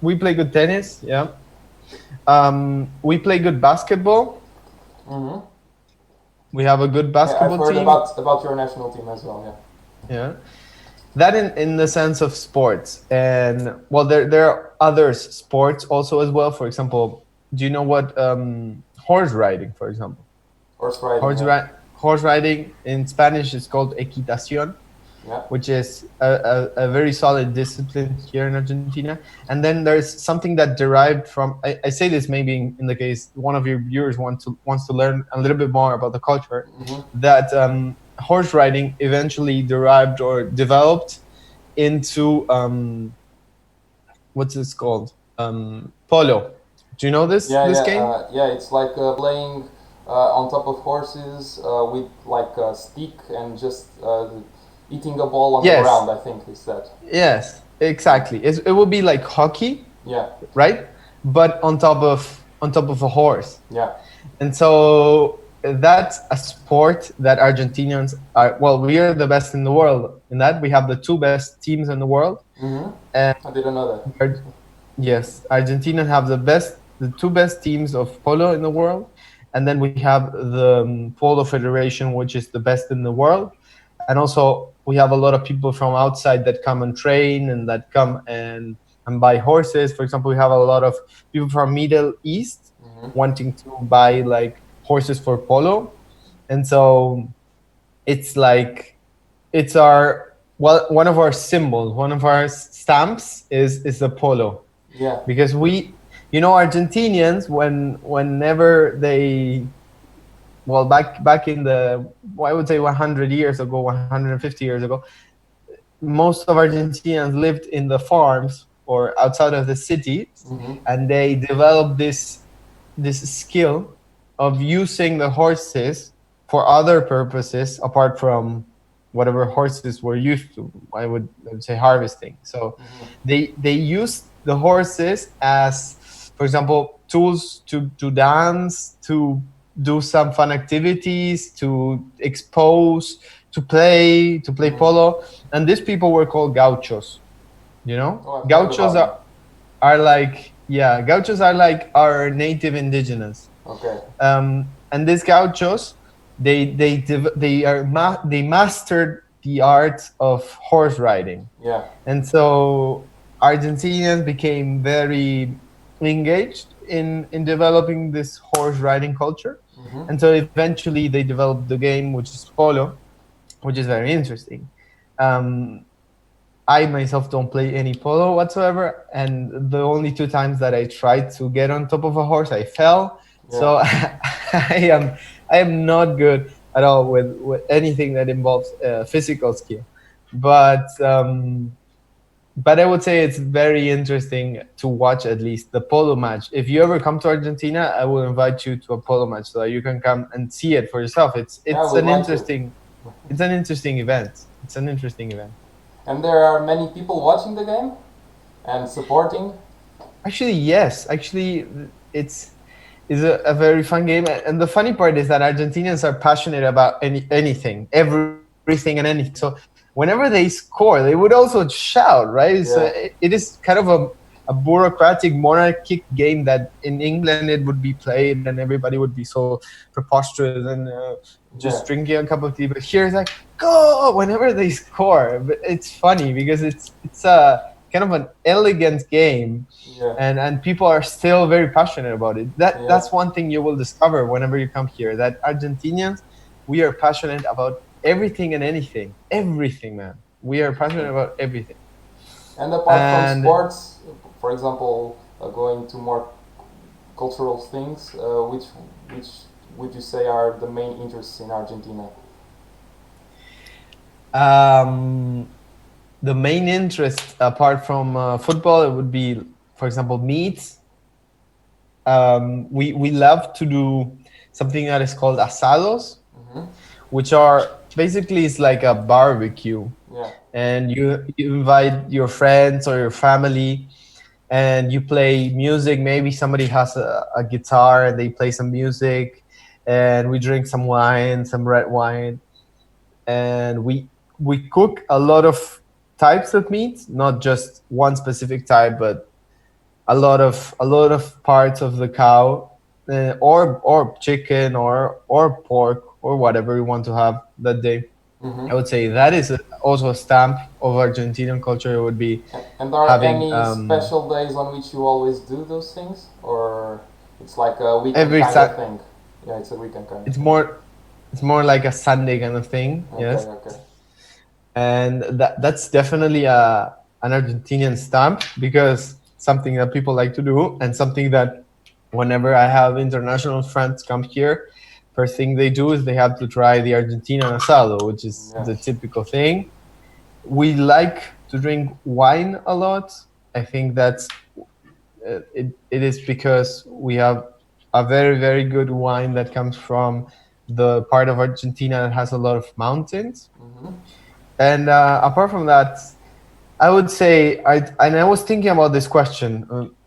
We play good tennis. Yeah. We play good basketball. Mm-hmm. We have a good Yeah, I've basketball heard team. about your national team as well. Yeah. That in the sense of sports. And well, there are others sports also as well. For example, do you know what horse riding, for example? Horse riding. Horse, Yeah. horse riding in Spanish is called equitación, Yeah. which is a very solid discipline here in Argentina. And then there's something that derived from, I say this maybe in the case one of your viewers wants to learn a little bit more about the culture, Mm-hmm. that horse riding eventually derived or developed into what's this called? Polo. Do you know this game? Yeah. It's like playing on top of horses with like a stick and just eating a ball on the Yes, ground. I think is that. yes, exactly. It will be like hockey, Yeah. right? But on top of a horse. Yeah. And so that's a sport that Argentinians are, well, we are the best in the world in that. We have the two best teams in the world. Mm-hmm. And I didn't know that. yes, Argentina have the two best teams of polo in the world. And then we have the Polo Federation, which is the best in the world. And also we have a lot of people from outside that come and train and that come and buy horses. For example, we have a lot of people from Middle East Mm-hmm. wanting to buy like horses for polo. And so it's like it's our, well, one of our symbols, one of our stamps is the polo, Yeah. because we, you know, Argentinians, whenever they, well, back in the, well, I would say 100 years ago, 150 years ago, most of Argentinians lived in the farms or outside of the cities, Mm-hmm. and they developed this skill of using the horses for other purposes apart from whatever horses were used to. I would say harvesting. So Mm-hmm. they used the horses as, for example, tools to dance, to do some fun activities, to expose, to play Mm-hmm. polo. And these people were called gauchos. You know, Oh, I've heard gauchos about them. are like, yeah, gauchos are like our native indigenous. Okay. And these gauchos, they mastered the art of horse riding, Yeah. and so Argentinians became very engaged in developing this horse riding culture, Mm-hmm. and so eventually they developed the game, which is polo, which is very interesting. Um, I myself don't play any polo whatsoever, and the only two times that I tried to get on top of a horse, I fell. Yeah. So I am not good at all with anything that involves physical skill. But but I would say it's very interesting to watch at least the polo match. If you ever come to Argentina, I will invite you to a polo match so that you can come and see it for yourself. It's Yeah, I it's would an like to. interesting it's an interesting event. It's an interesting event. And there are many people watching the game and supporting. Actually, yes. Actually, it's a very fun game, and the funny part is that Argentinians are passionate about anything, everything, and anything. So whenever they score, they would also shout, right? So Yeah. it is kind of a bureaucratic, monarchic game that in England it would be played, and everybody would be so preposterous and just Yeah. drinking a cup of tea. But here it's like go whenever they score. But it's funny because it's a kind of an elegant game, Yeah. and people are still very passionate about it. Yeah. That's one thing you will discover whenever you come here, that Argentinians, we are passionate about everything and anything, man. We are passionate about everything. And apart from And sports, for example, going to more cultural things, which would you say are the main interests in Argentina? um, the main interest apart from football, it would be, for example, meat. We love to do something that is called asados, Mm-hmm. which are basically, it's like a barbecue, Yeah. and you invite your friends or your family, and you play music. Maybe somebody has a guitar and they play some music, and we drink some wine, some red wine, and we cook a lot of types of meat, not just one specific type, but a lot of parts of the cow, or chicken, or pork, or whatever you want to have that day. I Mm-hmm. would say that is also a stamp of Argentinian culture. It would be And are having any special days on which you always do those things, or it's like a weekend every kind of Sun. thing? Yeah, it's a weekend kind of It's thing. more like a Sunday kind of thing. Okay, Yes, okay. and that's definitely an Argentinian stamp, because something that people like to do, and something that whenever I have international friends come here, first thing they do is they have to try the Argentinian asado, which is Yeah. the typical thing. We like to drink wine a lot. I think that's it is because we have a very, very good wine that comes from the part of Argentina that has a lot of mountains. Mm-hmm. And apart from that, I would say, I was thinking about this question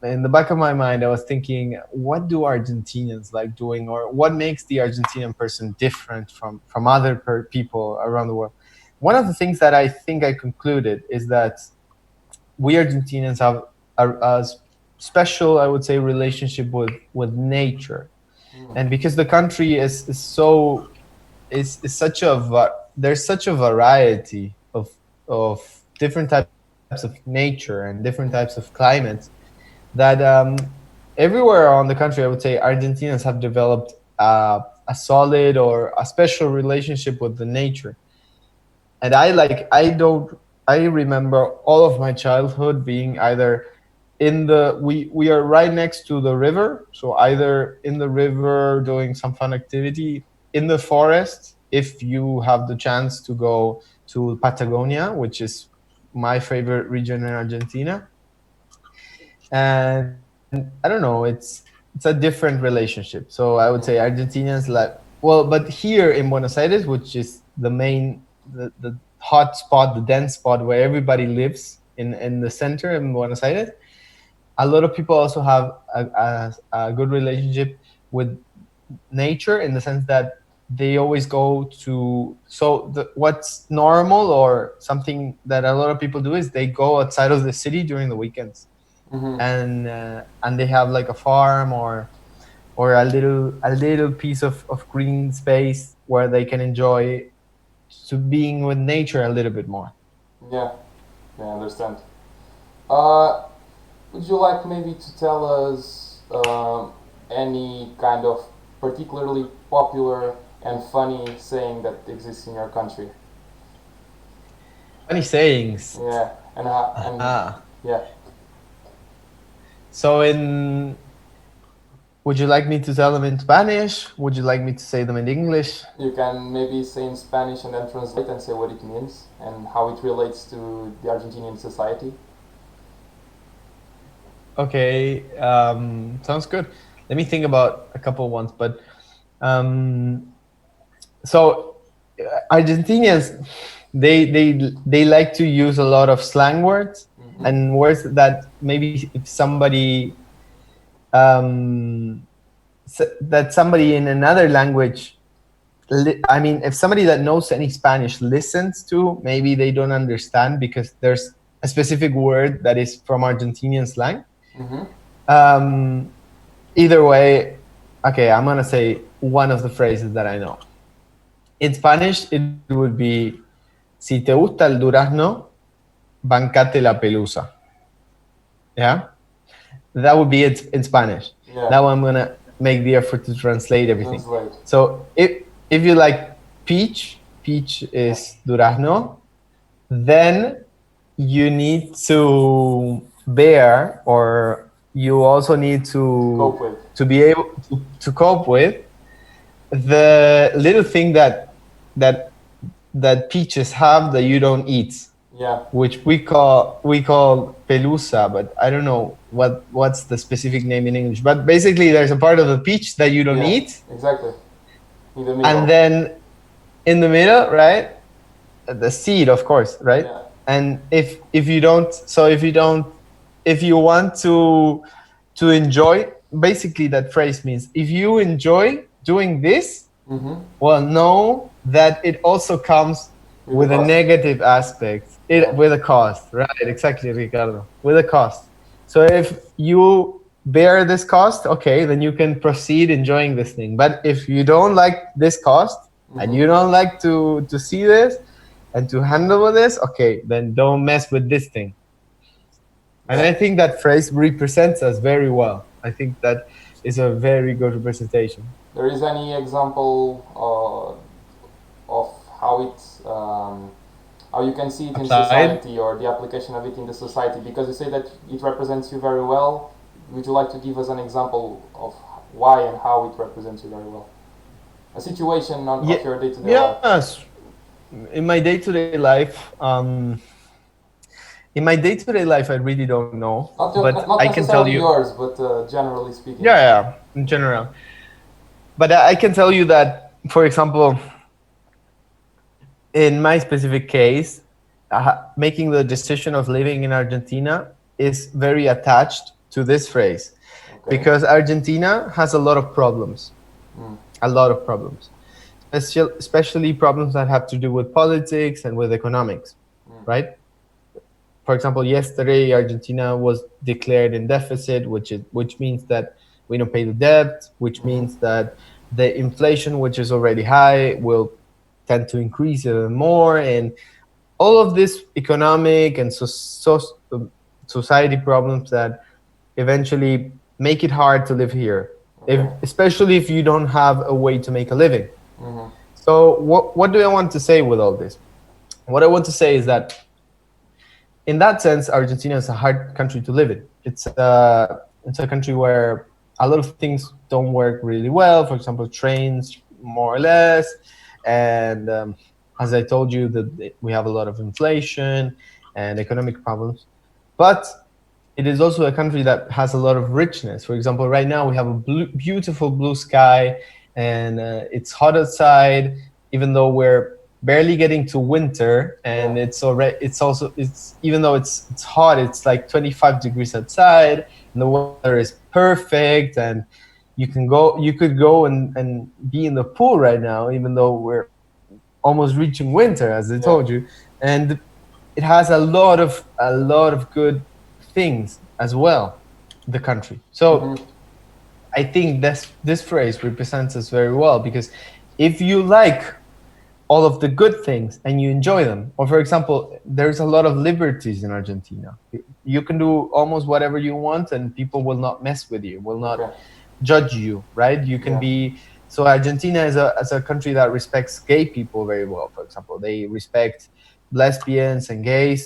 in the back of my mind. I was thinking, what do Argentinians like doing, or what makes the Argentinian person different from other people around the world? One of the things that I think I concluded is that we Argentinians have a special, I would say, relationship with nature, Mm. and because the country is so is such there's such a variety of different types of nature and different types of climates, that everywhere around the country, I would say Argentinians have developed a solid or a special relationship with the nature. And I don't I remember all of my childhood being either in the we are right next to the river, so either in the river doing some fun activity, in the forest if you have the chance to go to Patagonia, which is my favorite region in Argentina. And I don't know, it's a different relationship. So I would say Mm-hmm. Argentinians like, well, but here in Buenos Aires, which is the hot spot, the dense spot where everybody lives in the center in Buenos Aires, a lot of people also have a good relationship with nature in the sense that they always go to, so what's normal or something that a lot of people do is they go outside of the city during the weekends, Mm-hmm. and they have like a farm or a little piece of green space where they can enjoy to being with nature a little bit more. Yeah, yeah, I understand. Uh, would you like maybe to tell us any kind of particularly popular and funny saying that exists in your country? Funny sayings. Yeah, and Ah. yeah, So would you like me to tell them in Spanish? Would you like me to say them in English? you can maybe say in Spanish and then translate and say what it means and how it relates to the Argentinian society. Okay, sounds good. Let me think about a couple ones, but um, so Argentinians, they like to use a lot of slang words Mm-hmm. and words that maybe if somebody that somebody in another language, I mean, if somebody that knows any Spanish listens to, maybe they don't understand because there's a specific word that is from Argentinian slang. Mm-hmm. Um, Either way, okay, I'm gonna say one of the phrases that I know. In Spanish, it would be, si te gusta el durazno, bancate la pelusa. Yeah? That would be it in Spanish. Yeah, Now I'm gonna make the effort to translate everything. translate. So if you like peach Yeah, is durazno, then you need to bear, or you also need to cope with. to be able to cope with the little thing that that peaches have that you don't eat, Yeah, which we call pelusa, but I don't know what's the specific name in English. But basically, there's a part of the peach that you don't yeah, eat, exactly. In the and middle. then in the middle, right, the seed, of course, right. Yeah. And if you don't, so if you want to enjoy, basically that phrase means if you enjoy doing this, Mm-hmm. well, know that it also comes With the with a cost. negative aspect, Yeah. with a cost, right? Exactly, Ricardo, with a cost. So if you bear this cost, okay, then you can proceed enjoying this thing. But if you don't like this cost and Mm-hmm. you don't like to see this and to handle with this, okay, then don't mess with this thing. And Yeah. I think that phrase represents us very well. I think that is a very good representation. There is any example of how you can see it in Applied. society or the application of it in the society? Because you say that it represents you very well. Would you like to give us an example of why and how it represents you very well? A situation Yeah, of your day-to-day life. yes. In my day-to-day life, I really don't know, but I Not can tell necessarily you. yours, but generally speaking. Yeah, in general. But I can tell you that, for example, in my specific case, making the decision of living in Argentina is very attached to this phrase, Okay. because Argentina has a lot of problems, Mm. a lot of problems, especially problems that have to do with politics and with economics, Mm. right? For example, yesterday Argentina was declared in deficit, which means that we don't pay the debt, which Mm-hmm. means that the inflation, which is already high, will tend to increase even more, and all of these economic and society problems that eventually make it hard to live here, Okay. especially if you don't have a way to make a living. Mm-hmm. So what do I want to say with all this? What I want to say is that in that sense, Argentina is a hard country to live in. It's a country where a lot of things don't work really well. For example, trains more or less, and as I told you, that we have a lot of inflation and economic problems. But it is also a country that has a lot of richness. For example, right now we have a beautiful blue sky, and it's hot outside, even though we're barely getting to winter, Yeah. and it's even though it's hot, it's like 25 degrees outside, and the weather is perfect, and You could go and be in the pool right now, even though we're almost reaching winter, as I Yeah. told you. And it has a lot of good things as well, the country. So Mm-hmm. I think this phrase represents us very well, because if you like all of the good things and you enjoy them, or for example, there's a lot of liberties in Argentina. You can do almost whatever you want and people will not mess with you, will not Okay. judge you, right? You can Yeah. be. So Argentina is a country that respects gay people very well. For example, they respect lesbians and gays.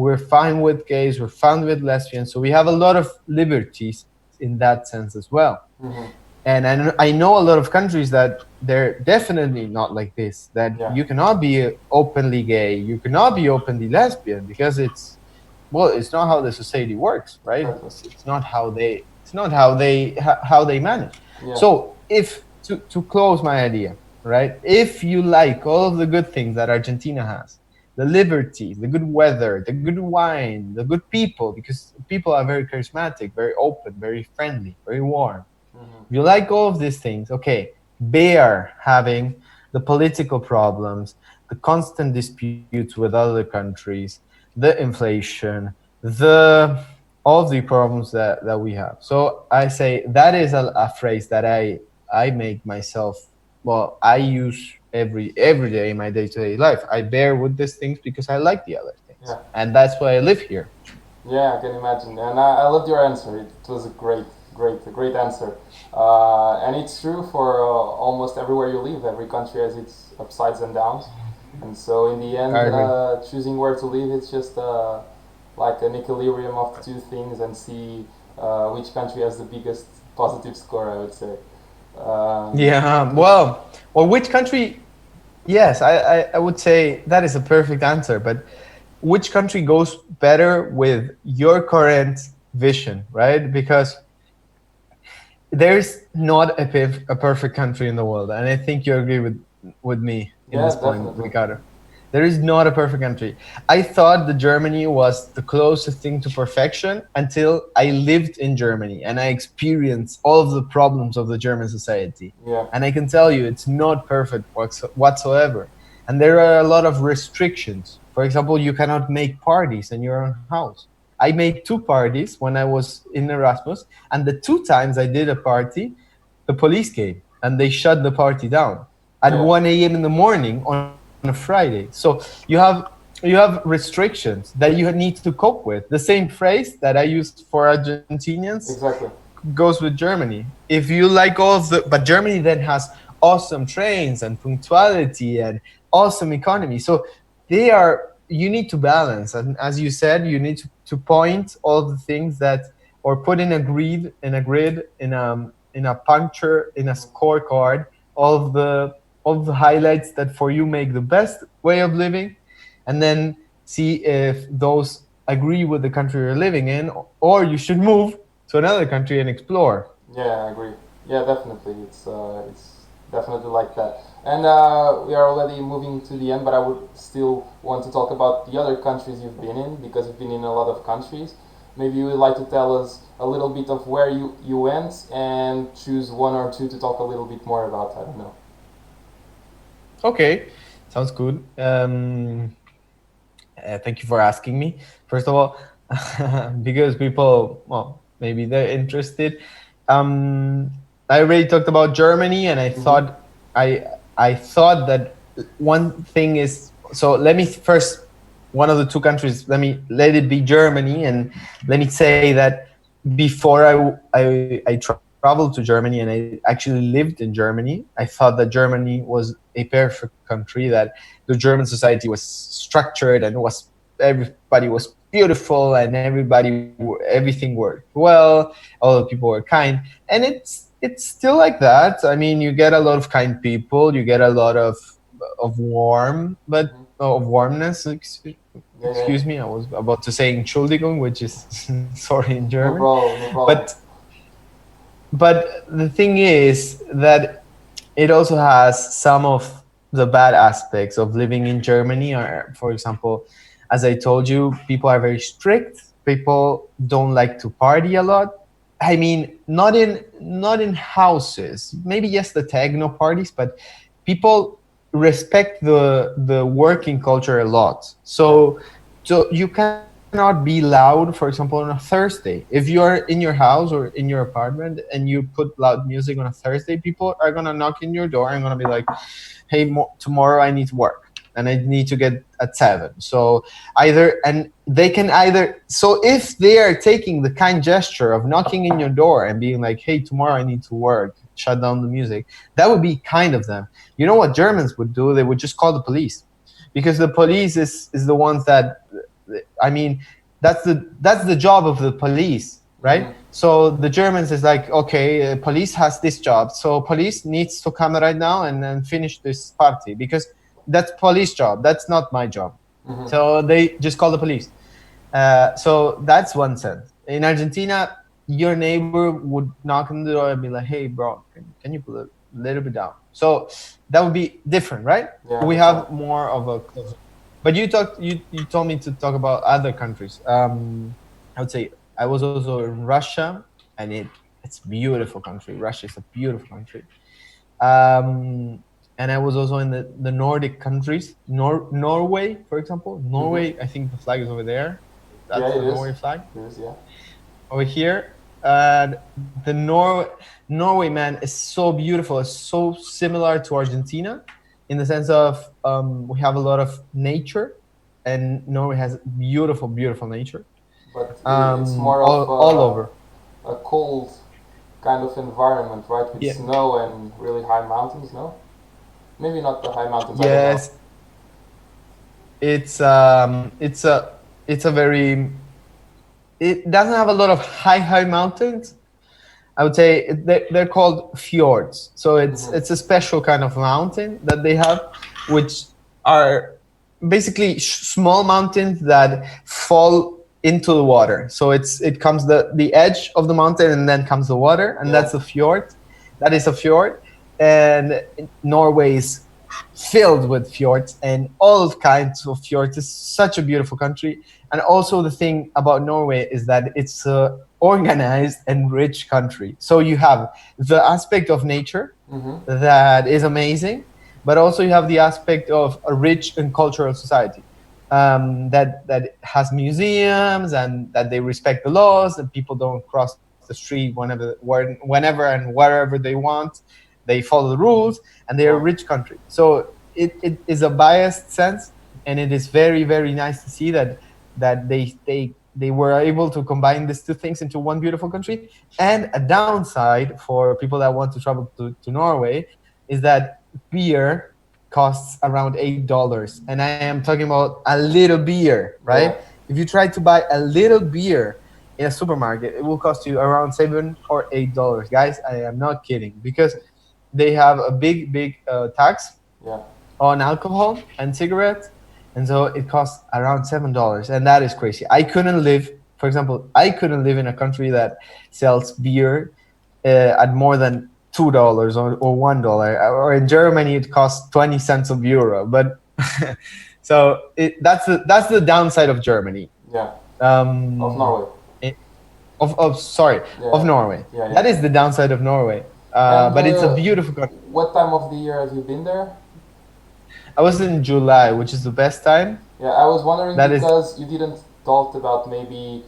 We're fine with gays, we're fine with lesbians, so we have a lot of liberties in that sense as well. Mm-hmm. And I know a lot of countries that they're definitely not like this, that Yeah. you cannot be openly gay, you cannot be openly lesbian, because it's not how the society works, right? Exactly. It's not how they manage. Yeah. So if to close my idea, right, if you like all of the good things that Argentina has, the liberties, the good weather, the good wine, the good people, because people are very charismatic, very open, very friendly, very warm. Mm-hmm. If you like all of these things, okay, bear having the political problems, the constant disputes with other countries, the inflation, the all of the problems that we have. So I say that is a phrase that I make myself. Well, I use every day in my day-to-day life. I bear with these things because I like the other things, Yeah. and that's why I live here. Yeah, I can imagine, and I loved your answer. It was a great answer, and it's true for almost everywhere you live. Every country has its upsides and downs, and so in the I end, agree. choosing where to live, it's just like an equilibrium of two things, and see which country has the biggest positive score. I would say. Um, Yeah. Well, which country? Yes, I would say that is a perfect answer. But which country goes better with your current vision, right? Because there's not a perfect country in the world, and I think you agree with me in yeah, this point, definitely. Ricardo. There is not a perfect country. I thought that Germany was the closest thing to perfection until I lived in Germany and I experienced all of the problems of the German society. Yeah, And I can tell you, it's not perfect whatsoever. And there are a lot of restrictions. For example, you cannot make parties in your own house. I made two parties when I was in Erasmus, and the two times I did a party, the police came and they shut the party down at yeah, 1 a.m. in the morning on a Friday. So you have restrictions that you need to cope with. The same phrase that I used for Argentinians exactly. goes with Germany. If you like all of the, but Germany then has awesome trains and punctuality and awesome economy. So you need to balance, and as you said, you need to point all the things that, or put in a grid, in a puncture, in a scorecard, all of the highlights that for you make the best way of living, and then see if those agree with the country you're living in, or you should move to another country and explore. Yeah, I agree. Yeah, definitely. It's definitely like that. And we are already moving to the end, but I would still want to talk about the other countries you've been in, because you've been in a lot of countries. Maybe you would like to tell us a little bit of where you went and choose one or two to talk a little bit more about. I don't know. Okay, sounds good. Thank you for asking me. First of all, because people, well, maybe they're interested. Um, I already talked about Germany, and I Mm-hmm. thought I I thought that one thing is, so. Let me first, one of the two countries. Let it be Germany, and let me say that before I traveled to Germany and I actually lived in Germany, I thought that Germany was a perfect country, that the German society was structured and was everybody was beautiful and everything worked well, all the people were kind, and it's still like that. I mean, you get a lot of kind people, you get a lot of Mm-hmm. of warmness. Yeah, yeah. Excuse me, I was about to say Entschuldigung, which is sorry in No German. problem. No But problem. the thing is that it also has some of the bad aspects of living in Germany. Or, for example, as I told you, people are very strict. People don't like to party a lot. I mean, not in houses. Maybe yes, the techno parties, but people respect the working culture a lot. Yeah. So you cannot be loud, for example, on a Thursday. If you're in your house or in your apartment and you put loud music on a Thursday, people are gonna knock in your door and gonna be like, "Hey, tomorrow I need to work and I need to get at 7." So either and they can either so if they are taking the kind gesture of knocking in your door and being like, "Hey, tomorrow I need to work, shut down the music," that would be kind of them. You know what Germans would do? They would just call the police, because the police is the ones that, I mean, that's the job of the police, right? Hmm. So the Germans is like, okay, police has this job, so police needs to come right now and finish this party, because that's police job. That's not my job. Hmm. So they just call the police. So that's one sense. In Argentina, your neighbor would knock on the door and be like, "Hey, bro, can you put a little bit down?" So that would be different, right? Yeah, We that's right. have more of a closer. But you told me to talk about other countries. I would say I was also in Russia, and it's a beautiful country. Russia is a beautiful country. And I was also in the Nordic countries, Norway, for example. Hmm. Norway, I think the flag is over there. Yeah, That's it the is. Norway flag It is. Yeah. over here. And the Norway, man, is so beautiful. It's so similar to Argentina in the sense of, we have a lot of nature, and Norway has beautiful, beautiful nature, But it's more of all over. a cold kind of environment, right? With Yeah. snow and really high mountains. No, maybe not the high mountains. I don't know. Yes, it's a very, it doesn't have a lot of high mountains. I would say they're called fjords. So it's Hmm. it's a special kind of mountain that they have, which are basically small mountains that fall into the water. So it comes the edge of the mountain, and then comes the water, and Yeah. that's a fjord. That is a fjord, and Norway is filled with fjords and all kinds of fjords. It's such a beautiful country. And also the thing about Norway is that it's a organized and rich country. So you have the aspect of nature Hmm. that is amazing, but also you have the aspect of a rich and cultural society, that has museums, and that they respect the laws, and people don't cross the street whenever and wherever they want. They follow the rules, and they are a Yeah. rich country. So it is a biased sense, and it is very, very nice to see that they were able to combine these two things into one beautiful country. And a downside for people that want to travel to Norway is that beer costs around $8, and I am talking about a little beer, right? Yeah. If you try to buy a little beer in a supermarket, it will cost you around $7 or $8, guys. I am not kidding, because they have a big tax Yeah. on alcohol and cigarettes, and so it costs around $7, and that is crazy. I couldn't live, for example, I couldn't live in a country that sells beer at more than $2 or $1. Or in Germany, it costs 20 cents of euro. But so that's the downside of Germany. Yeah. Of Um, Norway. it, of sorry, of Yeah. Norway. Yeah. That Yeah. is the downside of Norway. And But it's a beautiful country. what time of the year have you been there? I was in July, which is the best time. Yeah, I was wondering That is, because you didn't talk about maybe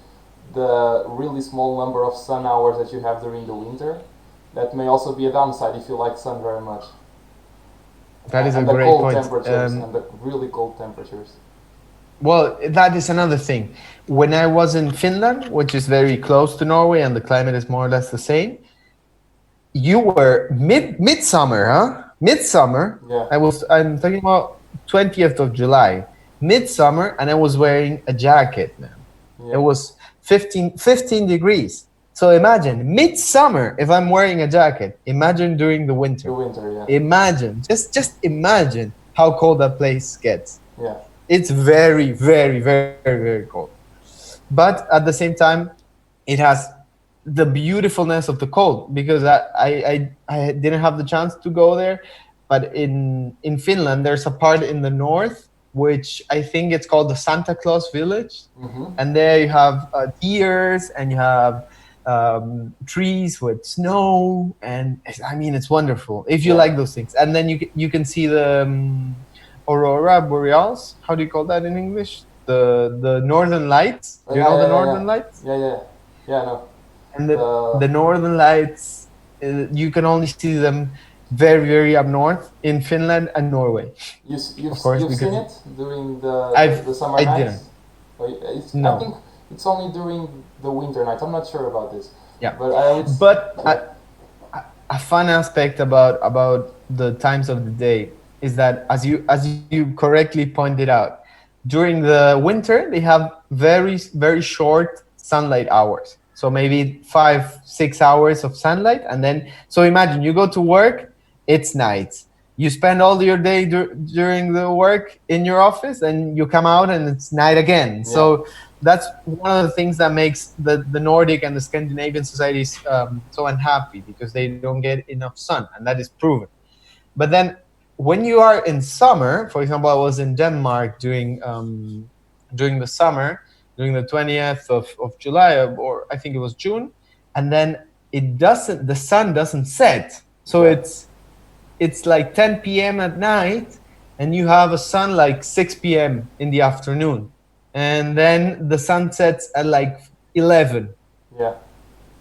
the really small number of sun hours that you have during the winter. That may also be a downside if you like sun very much. that is a And the great cold point. temperatures and the really cold temperatures. Well, that is another thing. When I was in Finland, which is very close to Norway, and the climate is more or less the same, you were midsummer, huh? Midsummer. Yeah. I'm talking about 20th of July, midsummer, and I was wearing a jacket, man. It Yeah. was 15 degrees. So imagine midsummer if I'm wearing a jacket. Imagine during the The winter. winter, yeah. Imagine, just imagine how cold that place gets. Yeah. It's very, very, very, very cold. But at the same time, it has the beautifulness of the cold, because I didn't have the chance to go there. But in Finland, there's a part in the north, which I think it's called the Santa Claus village, Mm-hmm. and there you have deers, and you have trees with snow, and I mean it's wonderful if you Yeah. like those things. And then you can see the aurora boreals. How do you call that in English? The northern lights. Do you Yeah, know the yeah, yeah, yeah, northern lights? yeah, yeah, yeah. No, And the the northern lights, you can only see them very up north in Finland and Norway, of course, you've seen because it during the summer I didn't. nights. I No. think it's only during the winter nights. I'm not sure about this, Yeah. but I would. But Yeah, a fun aspect about the times of the day is that, as you correctly pointed out, during the winter they have very short sunlight hours, so maybe 5 6 hours of sunlight, and then so imagine you go to work, it's night, you spend all your day during the work in your office, and you come out and it's night again. yeah, So that's one of the things that makes the Nordic and the Scandinavian societies so unhappy, because they don't get enough sun, and that is proven. But then when you are in summer, for example, I was in Denmark during the summer, during the 20th of July, or I think it was June, and then the sun doesn't set. So yeah, it's like 10 p.m. at night, and you have a sun like 6 p.m. in the afternoon, and then the sun sets at like 11. yeah,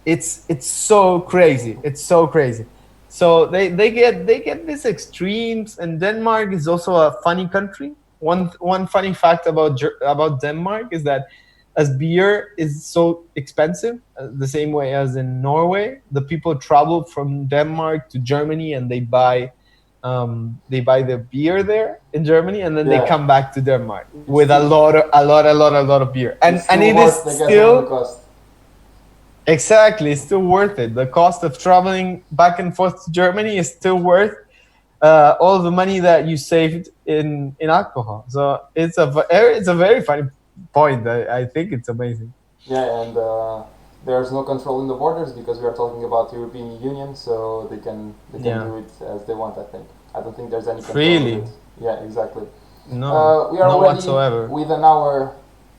It's so crazy. It's so crazy. So they get these extremes, and Denmark is also a funny country. One funny fact about Denmark is that, as beer is so expensive, the same way as in Norway, the people travel from Denmark to Germany, and they buy the beer there in Germany, and then they yeah. come back to Denmark It's with a still lot of beer, it's and still it is worth the gasoline still. cost. Exactly, it's still worth it. The cost of traveling back and forth to Germany is still worth all the money that you saved in alcohol. So it's a very funny point. I think it's amazing. Yeah, and there's no control in the borders because we are talking about European Union, so they can Yeah, do it as they want. I think. I don't think there's any control with it. freely. Yeah, exactly. No, We are no already whatsoever. with an hour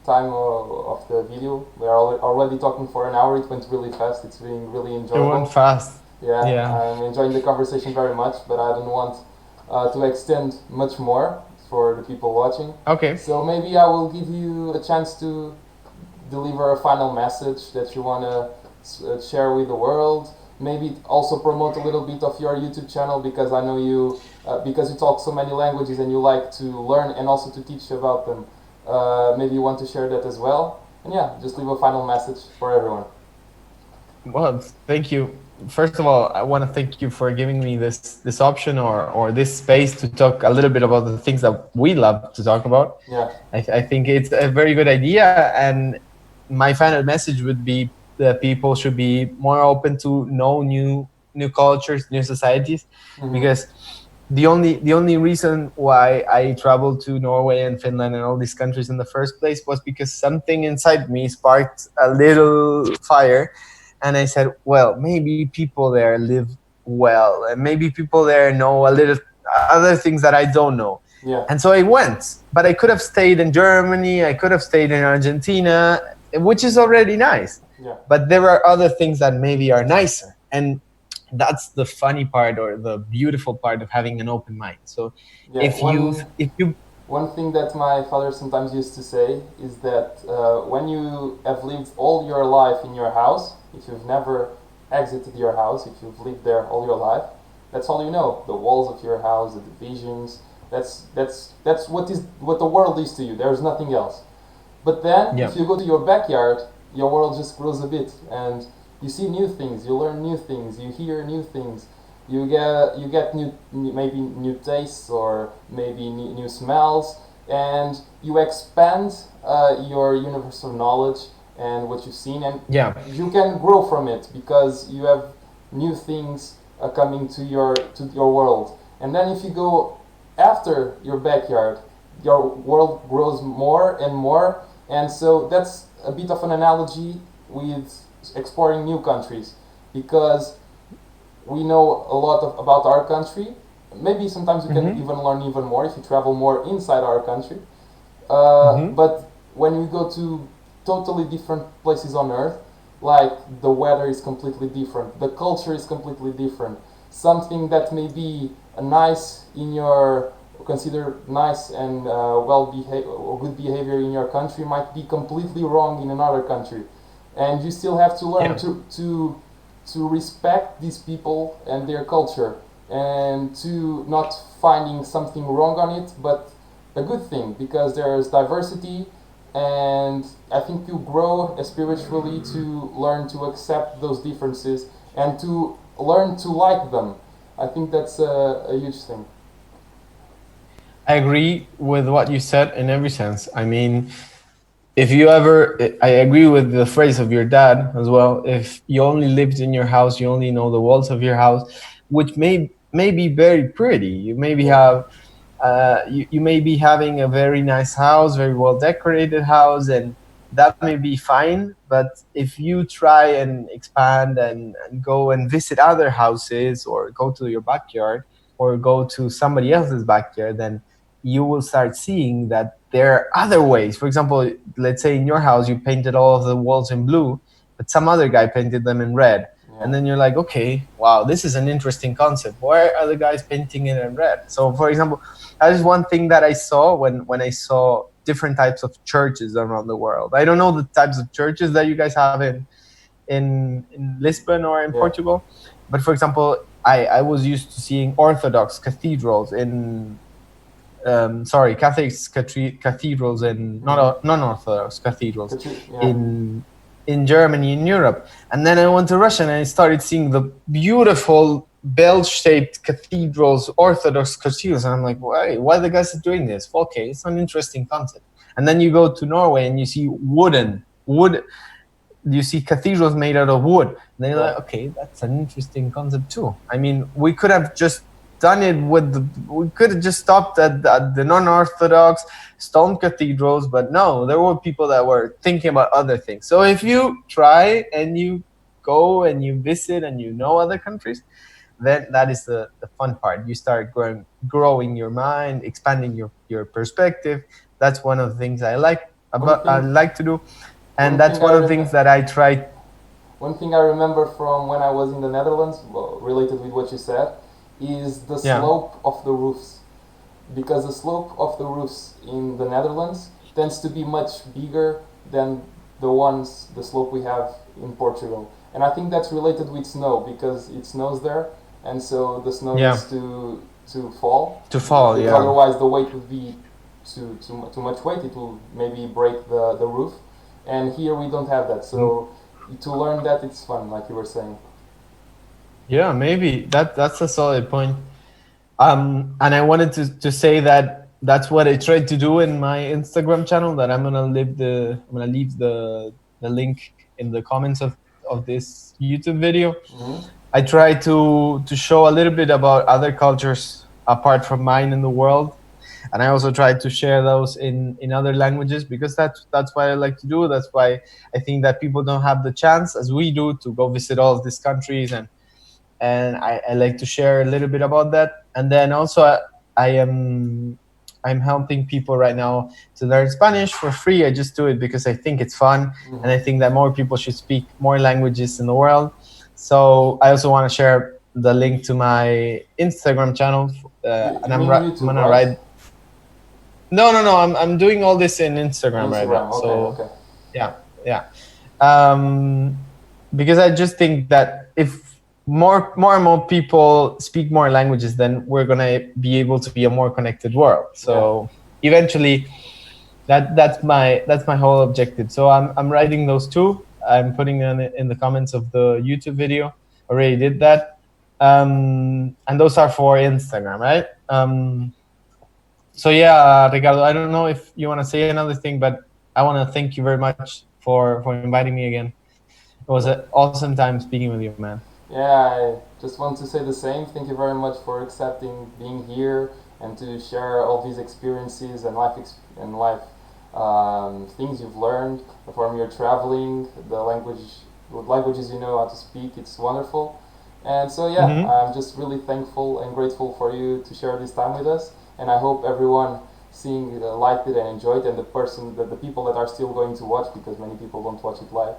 time of the video. We are already talking for an hour. It went really fast. It's been really It went enjoyable. fast. Yeah, Yeah. I'm enjoying the conversation very much, but I don't want to extend much more for the people watching. Okay. So maybe I will give you a chance to deliver a final message that you want to share with the world. Maybe also promote a little bit of your YouTube channel, because I know you because you talk so many languages and you like to learn and also to teach about them. Maybe you want to share that as well. And yeah, just leave a final message for everyone. Well, thank you. First of all, I want to thank you for giving me this option, or this space to talk a little bit about the things that we love to talk about. Yeah, I think it's a very good idea, and my final message would be that people should be more open to know new cultures, new societies, mm-hmm. because the only reason why I traveled to Norway and Finland and all these countries in the first place was because something inside me sparked a little fire, and I said, well, maybe people there live well, and maybe people there know a little other things that I don't know. Yeah, And so I went, but I could have stayed in Germany, I could have stayed in Argentina, which is already nice. yeah, But there are other things that maybe are nicer. And that's the funny part, or the beautiful part of having an open mind. So yeah. if you if you One thing that my father sometimes used to say is that when you have lived all your life in your house, if you've never exited your house, if you've lived there all your life, that's all you know. The walls of your house, the divisions. That's what the world is to you. There's nothing else. But then, yeah if you go to your backyard, your world just grows a bit, and you see new things, you learn new things, you hear new things, you get maybe new tastes, or maybe new smells, and you expand your universe of knowledge and what you've seen, and yeah you can grow from it because you have new things coming to your world. And then if you go after your backyard, your world grows more and more. And so that's a bit of an analogy with exploring new countries, because we know a lot about our country. Maybe sometimes you can hmm even learn even more if you travel more inside our country. hmm But when we go to totally different places on Earth, like the weather is completely different, the culture is completely different. Something that may be nice in your consider nice and good behavior in your country might be completely wrong in another country, and you still have to learn Yeah. to respect these people and their culture, and to not finding something wrong on it, but a good thing, because there's diversity, and I think you grow spiritually to learn to accept those differences and to learn to like them. I think that's a huge thing. I agree with what you said in every sense. I mean, if you ever, I agree with the phrase of your dad as well. If you only lived in your house, you only know the walls of your house, which may be very pretty. You maybe Yeah, have you may be having a very nice house, very well decorated house, and that may be fine. But if you try and expand and go and visit other houses, or go to your backyard, or go to somebody else's backyard, then you will start seeing that there are other ways. For example, let's say in your house you painted all of the walls in blue, but some other guy painted them in red. And yeah, then you're like, okay, wow, this is an interesting concept. Why are the guys painting it in red? So, for example, that is one thing that I saw when I saw different types of churches around the world. I don't know the types of churches that you guys have in Lisbon or in yeah. Portugal, but for example, I was used to seeing Orthodox cathedrals in Catholic cathedrals and Mm-hmm. not non-Orthodox cathedrals Yeah, in in Germany, in Europe. And then I went to Russia and I started seeing the beautiful bell-shaped cathedrals, Orthodox cathedrals, and I'm like, why the guys are doing this? Okay, it's an interesting concept. And then you go to Norway and you see wood, you see cathedrals made out of wood. And then you're yeah. like, okay, that's an interesting concept too. I mean, we could have just done it with we could have just stopped at the non-orthodox stone cathedrals, but no, there were people that were thinking about other things. So if you try and you go and you visit and you know other countries, then that is the fun part. You start growing your mind, expanding your perspective. That's one of the things One I thing, like to do, and one that's thing one of the things that I try. one thing I remember from when I was in the Netherlands, well, related with what you said, is the Yeah, slope of the roofs. Because the slope of the roofs in the Netherlands tends to be much bigger than the slope we have in Portugal. And I think that's related with snow, because it snows there, and so the snow yeah, needs to fall, to fall. because Yeah. otherwise the weight would be too much weight. It will maybe break the roof, and here we don't have that. Mm, So to learn that, it's fun, like you were saying. yeah, maybe that's a solid point. And I wanted to say that that's what I tried to do in my Instagram channel. That I'm gonna leave the link in the comments of this YouTube video. Hmm. I try to show a little bit about other cultures apart from mine in the world, and I also try to share those in other languages, because that's what I like to do. That's why I think that people don't have the chance as we do to go visit all of these countries, and I like to share a little bit about that. And then also I am I'm helping people right now to learn Spanish for free. I just do it because I think it's fun, and I Hmm. think that more people should speak more languages in the world. So I also want to share the link to my Instagram channel, You and mean I'm YouTube, gonna right? write. No. I'm doing all this in Instagram right now. Instagram. Okay, So okay. yeah, yeah. Um, because I just think that if more and more people speak more languages, then we're gonna be able to be a more connected world. Yeah. So eventually, that's my whole objective. So I'm writing those two. I'm putting them in the comments of the YouTube video. Already did that, and those are for Instagram, right? So yeah, Ricardo, I don't know if you want to say another thing, but I want to thank you very much for inviting me again. It was Yeah. an awesome time speaking with you, man. Yeah, I just want to say the same. Thank you very much for accepting being here and to share all these experiences and life things you've learned from your traveling, the what languages you know how to speak. It's wonderful. And so yeah, Hmm. I'm just really thankful and grateful for you to share this time with us. And I hope everyone seeing it liked it and enjoyed, and the people that are still going to watch, because many people don't watch it live.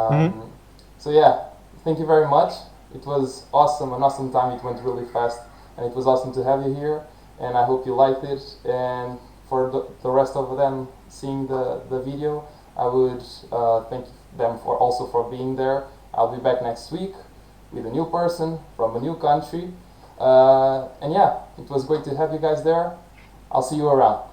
Hmm. So yeah, thank you very much. It was awesome, an awesome time. It went really fast, and it was awesome to have you here. And I hope you liked it. And for the rest of them seeing the video, I would thank them for also for being there. I'll be back next week with a new person from a new country. And yeah, it was great to have you guys there. I'll see you around.